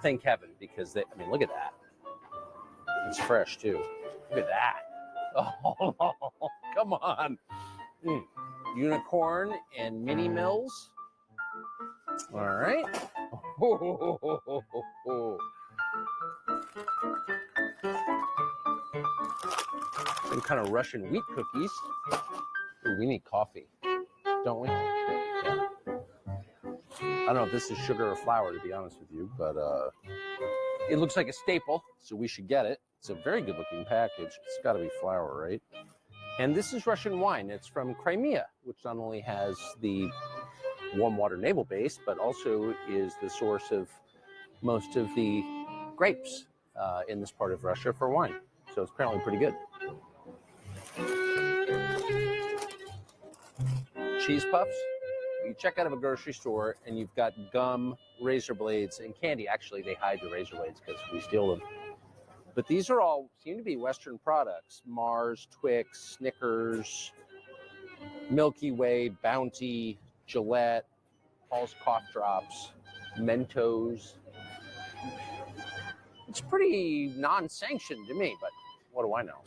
Thank heaven, because I mean, look at that. It's fresh, too. Look at that. Oh, come on. Unicorn and mini mills. All right. Some kind of Russian wheat cookies. Ooh, we need coffee, don't we? Yeah. I don't know if this is sugar or flour, to be honest with you, but it looks like a staple, so we should get it. It's a very good-looking package. It's got to be flour, right? And this is Russian wine. It's from Crimea, which not only has the warm water naval base, but also is the source of most of the grapes in this part of Russia for wine. So it's apparently pretty good. Cheese puffs. You check out of a grocery store and you've got gum, razor blades, and candy. Actually, they hide the razor blades because we steal them. But these are all seem to be Western products. Mars, Twix, Snickers, Milky Way, Bounty, Gillette, Paul's Cough Drops, Mentos. It's pretty non-sanctioned to me, but what do I know?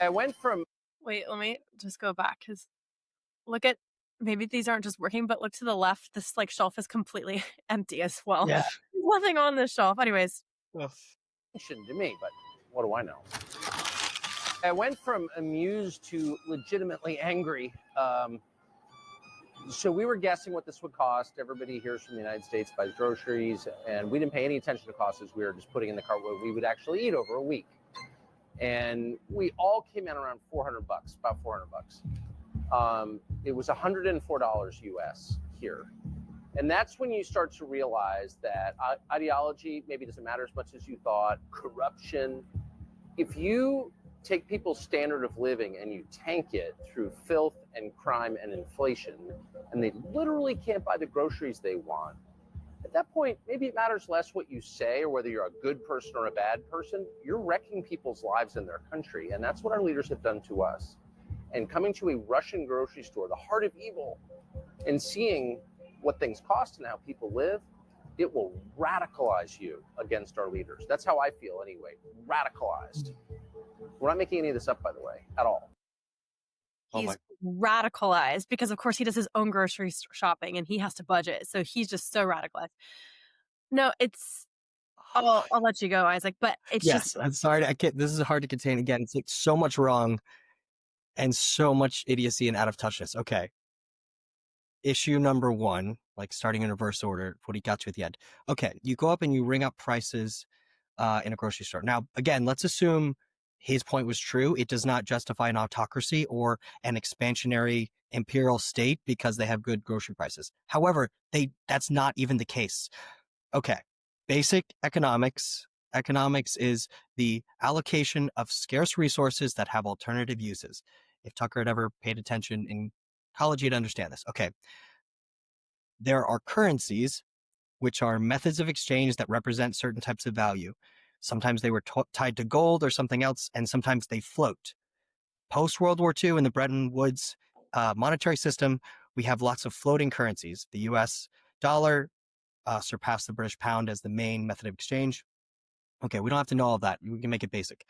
I went from... Wait, let me just go back because look at, maybe these aren't just working, but look to the left. This like shelf is completely empty as well. Yeah. There's nothing on this shelf. Anyways. To me, but what do I know? I went from amused to legitimately angry. So we were guessing what this would cost. Everybody hears from the United States buys groceries, and we didn't pay any attention to costs as we were just putting in the cart what we would actually eat over a week. And we all came in around $400, about $400. It was $104 US here. And that's when you start to realize that ideology maybe doesn't matter as much as you thought, corruption. If you take people's standard of living and you tank it through filth and crime and inflation, and they literally can't buy the groceries they want, at that point, maybe it matters less what you say or whether you're a good person or a bad person. You're wrecking people's lives in their country, and that's what our leaders have done to us. And coming to a Russian grocery store, the heart of evil, and seeing what things cost and how people live, it will radicalize you against our leaders. That's how I feel anyway, radicalized. We're not making any of this up, by the way, at all. He's radicalized because, of course, he does his own grocery shopping and he has to budget. So he's just so radicalized. No, it's... I'll let you go, Isaac, but it's just... I'm sorry. I can't. This is hard to contain. Again, it's like so much wrong and so much idiocy and out of touchness. Okay. Issue number one, like starting in reverse order, what he got to at the end. Okay, you go up and you ring up prices in a grocery store. Now, again, let's assume his point was true. It does not justify an autocracy or an expansionary imperial state because they have good grocery prices. However, that's not even the case. Okay, basic economics. Economics is the allocation of scarce resources that have alternative uses. If Tucker had ever paid attention in college, you'd understand this. Okay. There are currencies, which are methods of exchange that represent certain types of value. Sometimes they were tied to gold or something else, and sometimes they float. Post-World War II in the Bretton Woods monetary system, we have lots of floating currencies. The US dollar surpassed the British pound as the main method of exchange. Okay, we don't have to know all of that. We can make it basic.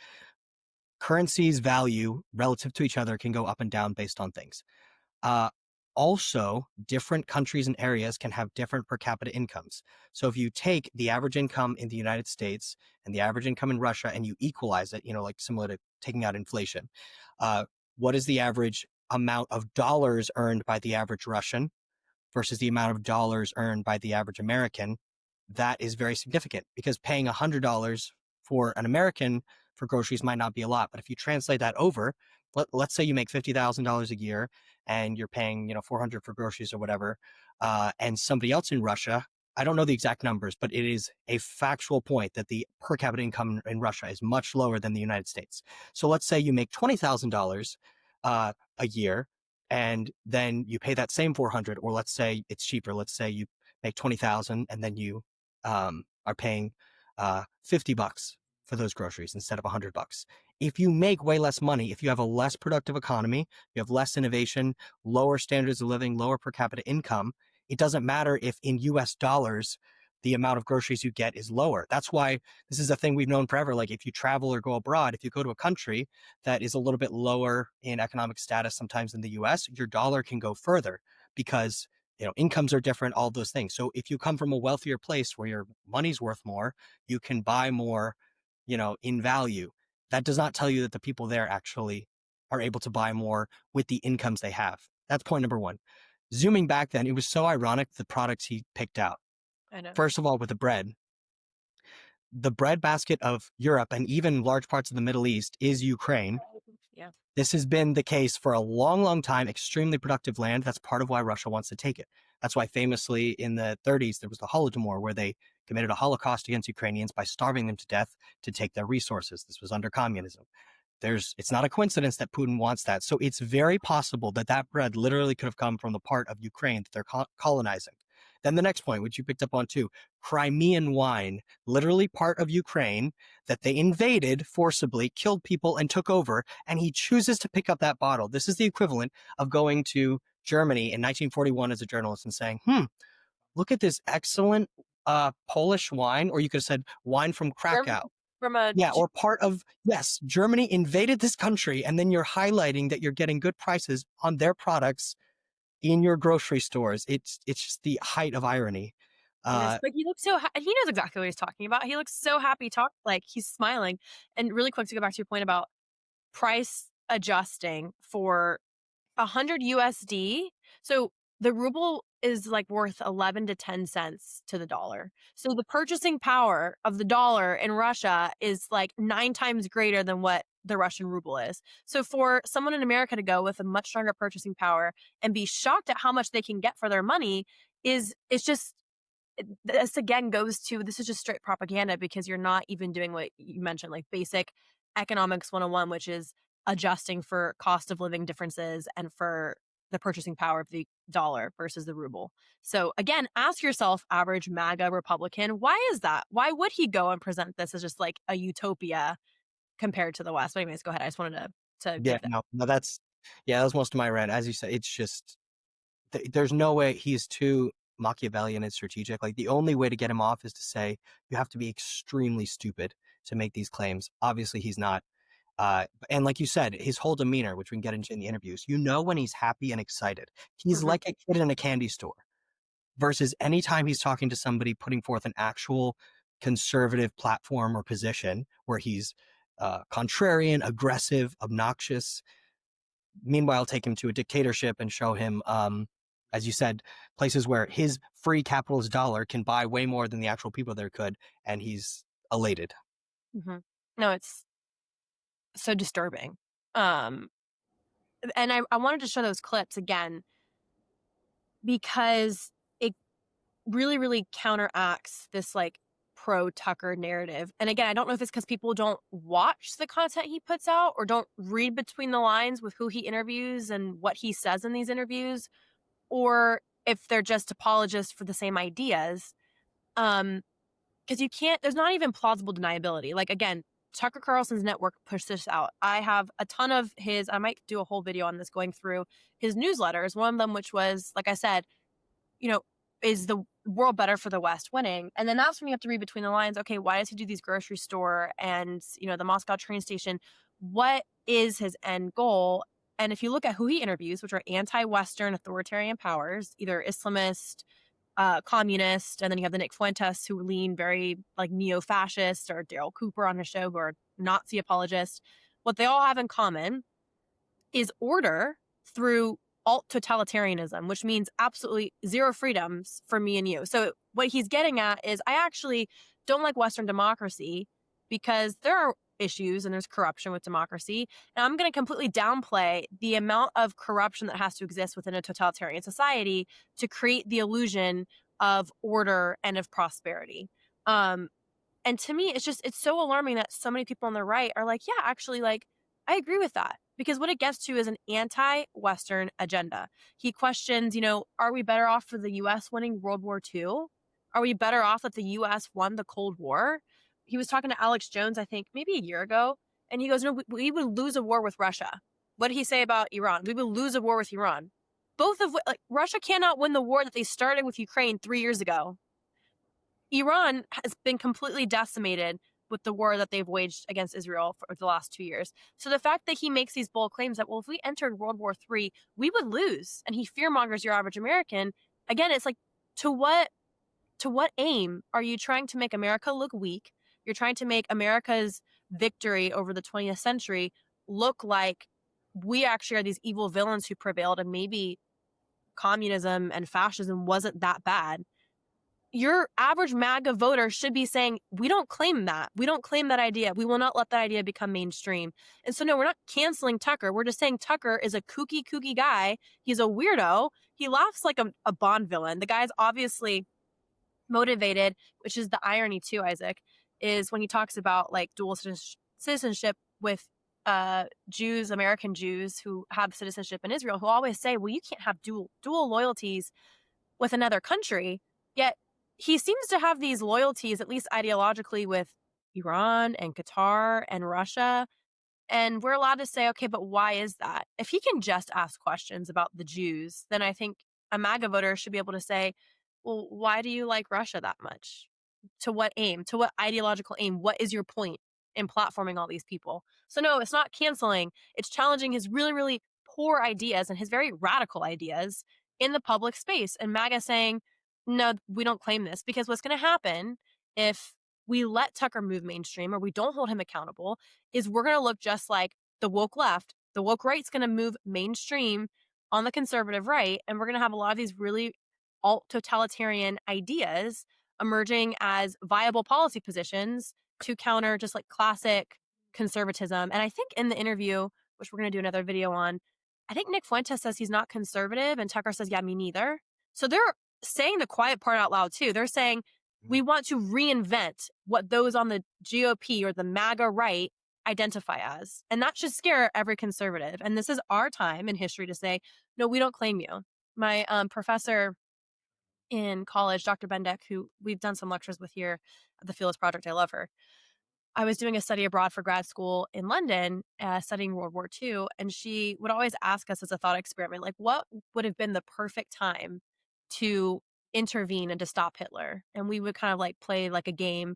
Currencies' value relative to each other can go up and down based on things. Also, different countries and areas can have different per capita incomes. So if you take the average income in the United States and the average income in Russia and you equalize it, like similar to taking out inflation, what is the average amount of dollars earned by the average Russian versus the amount of dollars earned by the average American? That is very significant because paying $100 for an American for groceries might not be a lot. But if you translate that over, let's say you make $50,000 a year and you're paying, 400 for groceries or whatever. And somebody else in Russia, I don't know the exact numbers, but it is a factual point that the per capita income in Russia is much lower than the United States. So let's say you make $20,000 a year, and then you pay that same 400, or let's say it's cheaper. Let's say you make 20,000 and then you are paying $50 for those groceries instead of $100. If you make way less money, if you have a less productive economy, you have less innovation, lower standards of living, lower per capita income, it doesn't matter if in US dollars, the amount of groceries you get is lower. That's why this is a thing we've known forever. Like if you travel or go abroad, if you go to a country that is a little bit lower in economic status sometimes than the US, your dollar can go further because incomes are different, all those things. So if you come from a wealthier place where your money's worth more, you can buy more, in value. That does not tell you that the people there actually are able to buy more with the incomes they have. That's point number one. Zooming back then, it was so ironic, the products he picked out. I know. First of all, with the bread basket of Europe and even large parts of the Middle East is Ukraine. Yeah. This has been the case for a long, long time, extremely productive land. That's part of why Russia wants to take it. That's why famously in the 30s, there was the Holodomor, where they committed a Holocaust against Ukrainians by starving them to death to take their resources. This was under communism. It's not a coincidence that Putin wants that. So it's very possible that that bread literally could have come from the part of Ukraine that they're colonizing. Then the next point, which you picked up on too, Crimean wine, literally part of Ukraine that they invaded forcibly, killed people and took over. And he chooses to pick up that bottle. This is the equivalent of going to Germany in 1941 as a journalist and saying, look at this excellent Polish wine, or you could have said wine from Krakow. Yeah, or yes, Germany invaded this country, and then you're highlighting that you're getting good prices on their products in your grocery stores. It's just the height of irony. But he looks so he knows exactly what he's talking about. He looks so happy, like he's smiling. And really quick to go back to your point about price adjusting for 100 USD. So the ruble is like worth 11 to 10 cents to the dollar. So the purchasing power of the dollar in Russia is like 9 times greater than what the Russian ruble is. So for someone in America to go with a much stronger purchasing power and be shocked at how much they can get for their money it's just, this again goes to, this is just straight propaganda, because you're not even doing what you mentioned, like basic economics 101, which is adjusting for cost of living differences and for the purchasing power of the dollar versus the ruble. So again, ask yourself, average MAGA Republican, why is that? Why would he go and present this as just like a utopia compared to the West? But anyways, go ahead. I just wanted to Yeah, give that. no, that was most of my rant. As you said, it's just, there's no way. He's too Machiavellian and strategic. Like the only way to get him off is to say, you have to be extremely stupid to make these claims. Obviously he's not. And like you said, his whole demeanor, which we can get into in the interviews, when he's happy and excited, he's like a kid in a candy store, versus anytime he's talking to somebody putting forth an actual conservative platform or position where he's contrarian, aggressive, obnoxious. Meanwhile, take him to a dictatorship and show him, as you said, places where his free capitalist dollar can buy way more than the actual people there could, and he's elated. No, it's so disturbing. And I wanted to show those clips again because it really, really counteracts this like pro Tucker narrative. And again, I don't know if it's because people don't watch the content he puts out or don't read between the lines with who he interviews and what he says in these interviews, or if they're just apologists for the same ideas. Because there's not even plausible deniability. Like, again, Tucker Carlson's network pushed this out. I have a ton of I might do a whole video on this, going through his newsletters. One of them, which was, like I said, is the world better for the West winning? And then that's when you have to read between the lines. Okay, why does he do these grocery store and, the Moscow train station? What is his end goal? And if you look at who he interviews, which are anti-Western authoritarian powers, either Islamist, communist, and then you have the Nick Fuentes, who lean very like neo-fascist, or Daryl Cooper on his show, who are Nazi apologists. What they all have in common is order through alt-totalitarianism, which means absolutely zero freedoms for me and you. So what he's getting at is, I actually don't like Western democracy because there are issues and there's corruption with democracy. And I'm going to completely downplay the amount of corruption that has to exist within a totalitarian society to create the illusion of order and of prosperity. And to me, it's so alarming that so many people on the right are like, yeah, actually, like, I agree with that. Because what it gets to is an anti-Western agenda. He questions, are we better off for the US winning World War II? Are we better off that the US won the Cold War? He was talking to Alex Jones, I think, maybe a year ago, and he goes, no, we would lose a war with Russia. What did he say about Iran? We would lose a war with Iran. Both of like Russia cannot win the war that they started with Ukraine 3 years ago. Iran has been completely decimated with the war that they've waged against Israel for the last 2 years. So the fact that he makes these bold claims that, well, if we entered World War III, we would lose, and he fearmongers your average American, again, it's like, to what aim are you trying to make America look weak? You're trying to make America's victory over the 20th century look like we actually are these evil villains who prevailed, and maybe communism and fascism wasn't that bad. Your average MAGA voter should be saying, we don't claim that. We don't claim that idea. We will not let that idea become mainstream. And so, no, we're not canceling Tucker. We're just saying Tucker is a kooky guy. He's a weirdo. He laughs like a Bond villain. The guy's obviously motivated, which is the irony too, Isaac, is when he talks about like dual citizenship with Jews, American Jews who have citizenship in Israel, who always say, well, you can't have dual loyalties with another country. Yet he seems to have these loyalties, at least ideologically, with Iran and Qatar and Russia. And we're allowed to say, okay, but why is that? If he can just ask questions about the Jews, then I think a MAGA voter should be able to say, well, why do you like Russia that much? To what aim? To what ideological aim? What is your point in platforming all these people? So no, it's not canceling. It's challenging his really, really poor ideas and his very radical ideas in the public space. And MAGA saying, no, we don't claim this, because what's going to happen if we let Tucker move mainstream or we don't hold him accountable is we're going to look just like the woke left. The woke right's going to move mainstream on the conservative right. And we're going to have a lot of these really alt-totalitarian ideas emerging as viable policy positions to counter just like classic conservatism. And I think in the interview, which we're going to do another video on, I think Nick Fuentes says he's not conservative and Tucker says, yeah, me neither. So they're saying the quiet part out loud too. They're saying we want to reinvent what those on the GOP or the MAGA right identify as. And that should scare every conservative. And this is our time in history to say, no, we don't claim you. My professor in college, Dr. Bendeck, who we've done some lectures with here at the Fearless Project, I love her. I was doing a study abroad for grad school in London, studying World War II, and she would always ask us as a thought experiment, like, what would have been the perfect time to intervene and to stop Hitler? And we would kind of like play like a game.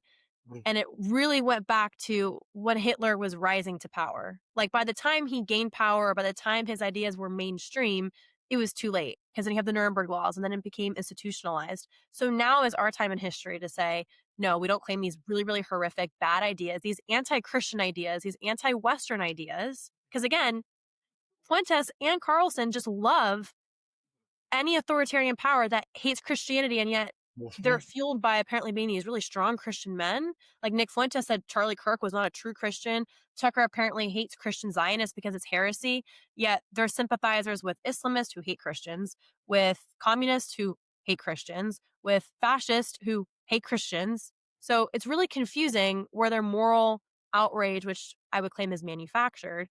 And it really went back to when Hitler was rising to power. Like by the time he gained power, or by the time his ideas were mainstream, it was too late, because then you have the Nuremberg laws and then it became institutionalized. So now is our time in history to say, no, we don't claim these really, really horrific, bad ideas, these anti-Christian ideas, these anti-Western ideas. Because again, Fuentes and Carlson just love any authoritarian power that hates Christianity, and yet they're fueled by apparently being these really strong Christian men. Like Nick Fuentes said Charlie Kirk was not a true Christian. Tucker apparently hates Christian Zionists because it's heresy, yet they're sympathizers with Islamists who hate Christians, with communists who hate Christians, with fascists who hate Christians. So it's really confusing where their moral outrage, which I would claim is manufactured,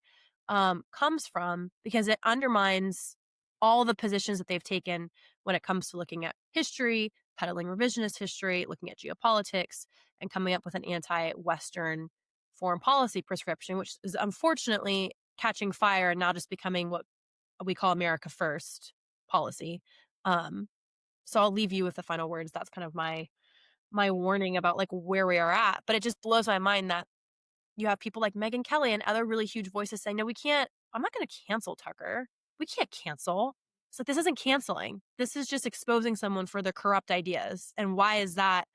comes from, because it undermines all the positions that they've taken when it comes to looking at history, peddling revisionist history, looking at geopolitics, and coming up with an anti-Western foreign policy prescription, which is unfortunately catching fire and now just becoming what we call America First policy. So I'll leave you with the final words. That's kind of my warning about like where we are at. But it just blows my mind that you have people like Megyn Kelly and other really huge voices saying, no, we can't, I'm not going to cancel Tucker. We can't cancel. So this isn't canceling. This is just exposing someone for their corrupt ideas. And why is that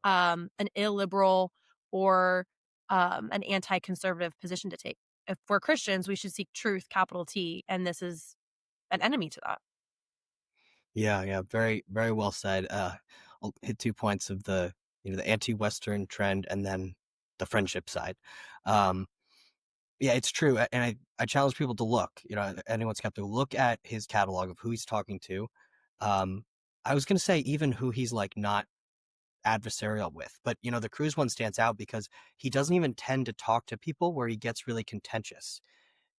an illiberal or an anti-conservative position to take? If we're Christians, we should seek truth, capital T, and this is an enemy to that. Yeah, very, very well said. I'll hit 2 points of the anti-Western trend, and then the friendship side. Um, yeah, it's true. And I challenge people to look, anyone skeptical, look at his catalog of who he's talking to. Um, I was going to say even who he's like not adversarial with, but the Cruz one stands out because he doesn't even tend to talk to people where he gets really contentious.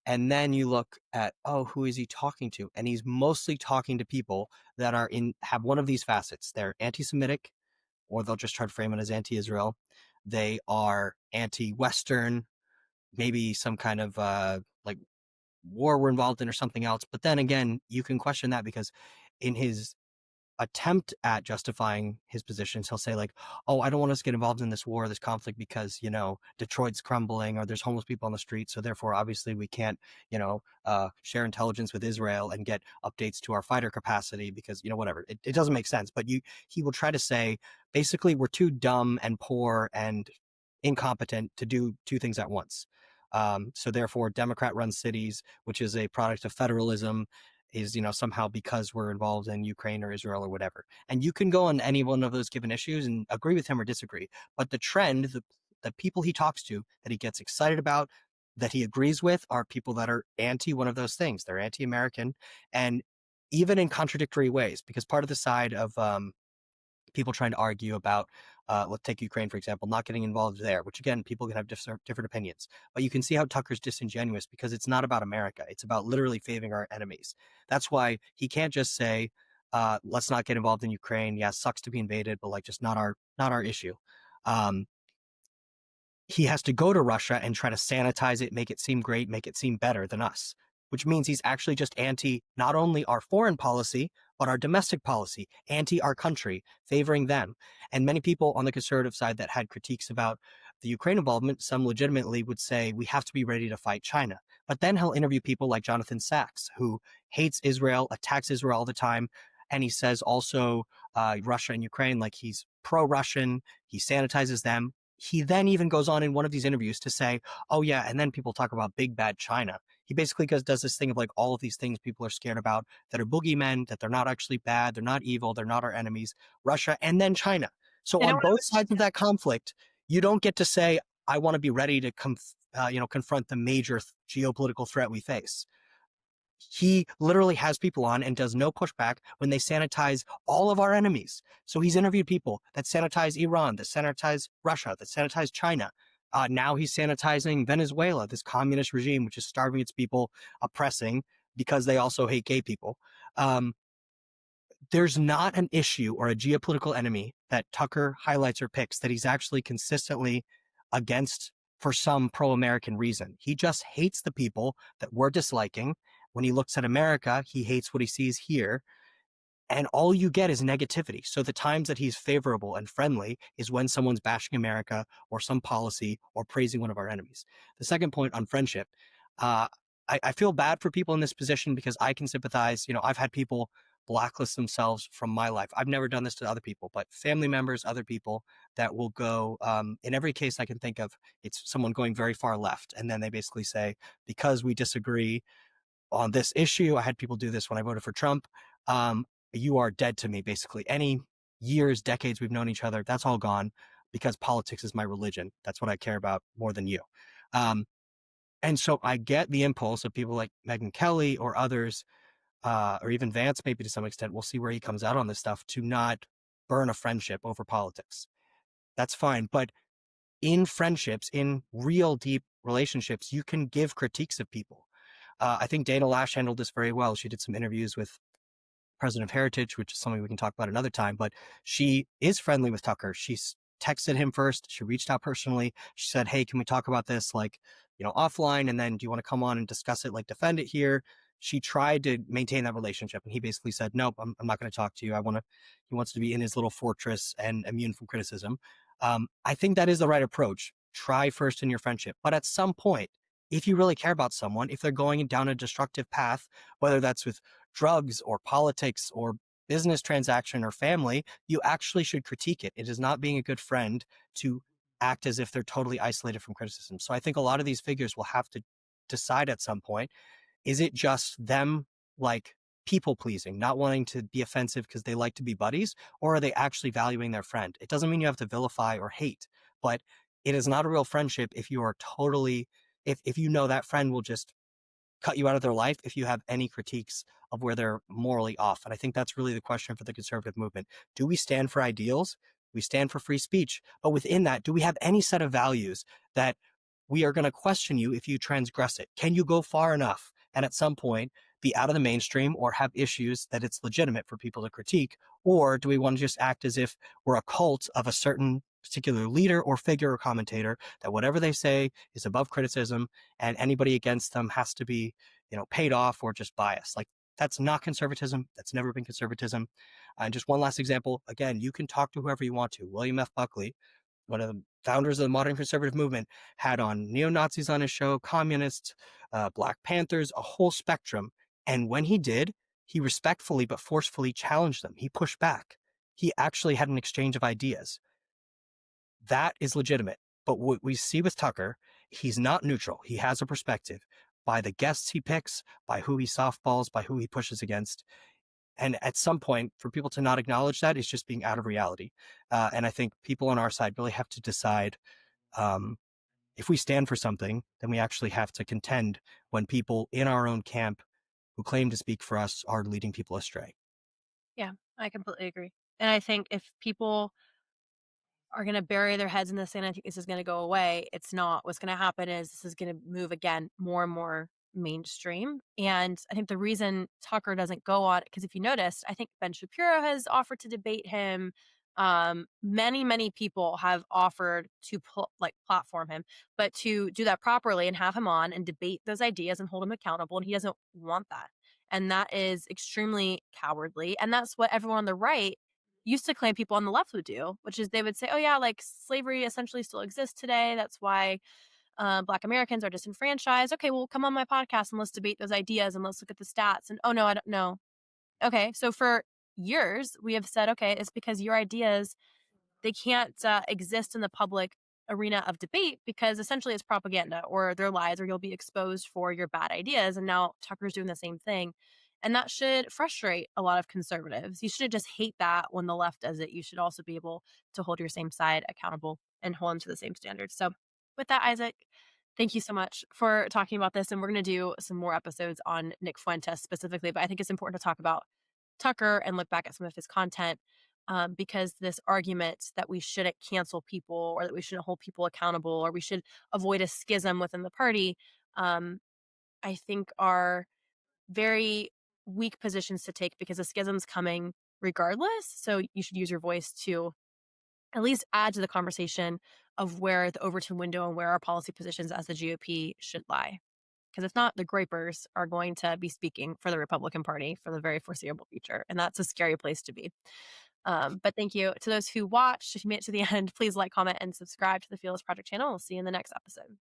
And then you look at, oh, who is he talking to? And he's mostly talking to people that have one of these facets. They're anti-Semitic, or they'll just try to frame it as anti-Israel. They are anti-Western, maybe some kind of like war we're involved in or something else. But then again, you can question that because in his attempt at justifying his positions, he'll say like, oh, I don't want us to get involved in this war, this conflict, because Detroit's crumbling or there's homeless people on the street, so therefore obviously we can't share intelligence with Israel and get updates to our fighter capacity because whatever, it doesn't make sense. But he will try to say basically we're too dumb and poor and incompetent to do two things at once. So therefore Democrat run cities, which is a product of federalism, is somehow because we're involved in Ukraine or Israel or whatever. And you can go on any one of those given issues and agree with him or disagree, but the trend, the people he talks to that he gets excited about, that he agrees with, are people that are anti one of those things. They're anti-American, and even in contradictory ways, because part of the side of people trying to argue about, let's take Ukraine, for example, not getting involved there, which again, people can have different opinions. But you can see how Tucker's disingenuous because it's not about America. It's about literally favoring our enemies. That's why he can't just say, let's not get involved in Ukraine. Yeah, sucks to be invaded, but like just not our issue. He has to go to Russia and try to sanitize it, make it seem great, make it seem better than us, which means he's actually just anti not only our foreign policy, but our domestic policy, anti our country, favoring them. And many people on the conservative side that had critiques about the Ukraine involvement, some legitimately would say we have to be ready to fight China. But then he'll interview people like Jonathan Sachs, who hates Israel, attacks Israel all the time. And he says also Russia and Ukraine, like he's pro-Russian, he sanitizes them. He then even goes on in one of these interviews to say, oh yeah, and then people talk about big bad China. He basically does this thing of like all of these things people are scared about that are boogeymen, that they're not actually bad, they're not evil, they're not our enemies, Russia, and then China. So You know on what I both was sides of that conflict, you don't get to say, I want to be ready to confront the major geopolitical threat we face. He literally has people on and does no pushback when they sanitize all of our enemies. So he's interviewed people that sanitize Iran, that sanitize Russia, that sanitize China. Now he's sanitizing Venezuela, this communist regime, which is starving its people, oppressing because they also hate gay people. There's not an issue or a geopolitical enemy that Tucker highlights or picks that he's actually consistently against for some pro-American reason. He just hates the people that we're disliking. When he looks at America, he hates what he sees here. And all you get is negativity. So the times that he's favorable and friendly is when someone's bashing America or some policy or praising one of our enemies. The second point on friendship, I feel bad for people in this position because I can sympathize. I've had people blacklist themselves from my life. I've never done this to other people, but family members, other people that will go, in every case I can think of, it's someone going very far left. And then they basically say, because we disagree on this issue, I had people do this when I voted for Trump. You are dead to me, basically. Any years, decades we've known each other, that's all gone because politics is my religion. That's what I care about more than you. And so I get the impulse of people like Megyn Kelly or others, or even Vance, maybe to some extent. We'll see where he comes out on this stuff, to not burn a friendship over politics. That's fine. But in friendships, in real deep relationships, you can give critiques of people. I think Dana Lash handled this very well. She did some interviews with president of Heritage, which is something we can talk about another time, but she is friendly with Tucker. She's texted him first. She reached out personally. She said, hey, can we talk about this offline? And then do you want to come on and discuss it, like defend it here? She tried to maintain that relationship. And he basically said, nope, I'm not going to talk to you. He wants to be in his little fortress and immune from criticism. I think that is the right approach. Try first in your friendship. But at some point, if you really care about someone, if they're going down a destructive path, whether that's with drugs or politics or business transaction or family, you actually should critique it. It is not being a good friend to act as if they're totally isolated from criticism. So I think a lot of these figures will have to decide at some point, is it just them like people pleasing, not wanting to be offensive because they like to be buddies, or are they actually valuing their friend? It doesn't mean you have to vilify or hate, but it is not a real friendship if you are totally, if you know that friend will just cut you out of their life if you have any critiques of where they're morally off. And I think that's really the question for the conservative movement. Do we stand for ideals? We stand for free speech. But within that, do we have any set of values that we are going to question you if you transgress it? Can you go far enough and at some point be out of the mainstream or have issues that it's legitimate for people to critique? Or do we want to just act as if we're a cult of a certain particular leader or figure or commentator, that whatever they say is above criticism and anybody against them has to be, paid off or just biased? Like, that's not conservatism. That's never been conservatism. And just one last example. Again, you can talk to whoever you want to. William F. Buckley, one of the founders of the modern conservative movement, had on neo-Nazis on his show, communists, Black Panthers, a whole spectrum. And when he did, he respectfully but forcefully challenged them. He pushed back. He actually had an exchange of ideas. That is legitimate. But what we see with Tucker, he's not neutral. He has a perspective by the guests he picks, by who he softballs, by who he pushes against. And at some point, for people to not acknowledge that is just being out of reality. And I think people on our side really have to decide, if we stand for something, then we actually have to contend when people in our own camp who claim to speak for us are leading people astray. Yeah, I completely agree. And I think if people are gonna bury their heads in the sand, I think this is gonna go away. It's not. What's gonna happen is this is gonna move again more and more mainstream. And I think the reason Tucker doesn't go on, because if you noticed, I think Ben Shapiro has offered to debate him. Many people have offered to platform him, but to do that properly and have him on and debate those ideas and hold him accountable. And he doesn't want that. And that is extremely cowardly. And that's what everyone on the right used to claim people on the left would do, which is they would say, "Oh yeah, like slavery essentially still exists today. That's why Black Americans are disenfranchised." Okay, well, come on my podcast and let's debate those ideas and let's look at the stats. And oh no, I don't know. Okay, so for years we have said, okay, it's because your ideas, they can't exist in the public arena of debate because essentially it's propaganda or their lies, or you'll be exposed for your bad ideas. And now Tucker's doing the same thing. And that should frustrate a lot of conservatives. You shouldn't just hate that when the left does it. You should also be able to hold your same side accountable and hold them to the same standards. So, with that, Isaac, thank you so much for talking about this. And we're going to do some more episodes on Nick Fuentes specifically, but I think it's important to talk about Tucker and look back at some of his content, because this argument that we shouldn't cancel people or that we shouldn't hold people accountable or we should avoid a schism within the party, um, I think are very weak positions to take because a schism's coming regardless. So you should use your voice to at least add to the conversation of where the Overton window and where our policy positions as the GOP should lie. Because if not, the gripers are going to be speaking for the Republican Party for the very foreseeable future. And that's a scary place to be. But thank you to those who watched. If you made it to the end, please like, comment, and subscribe to the Fearless Project channel. We'll see you in the next episode.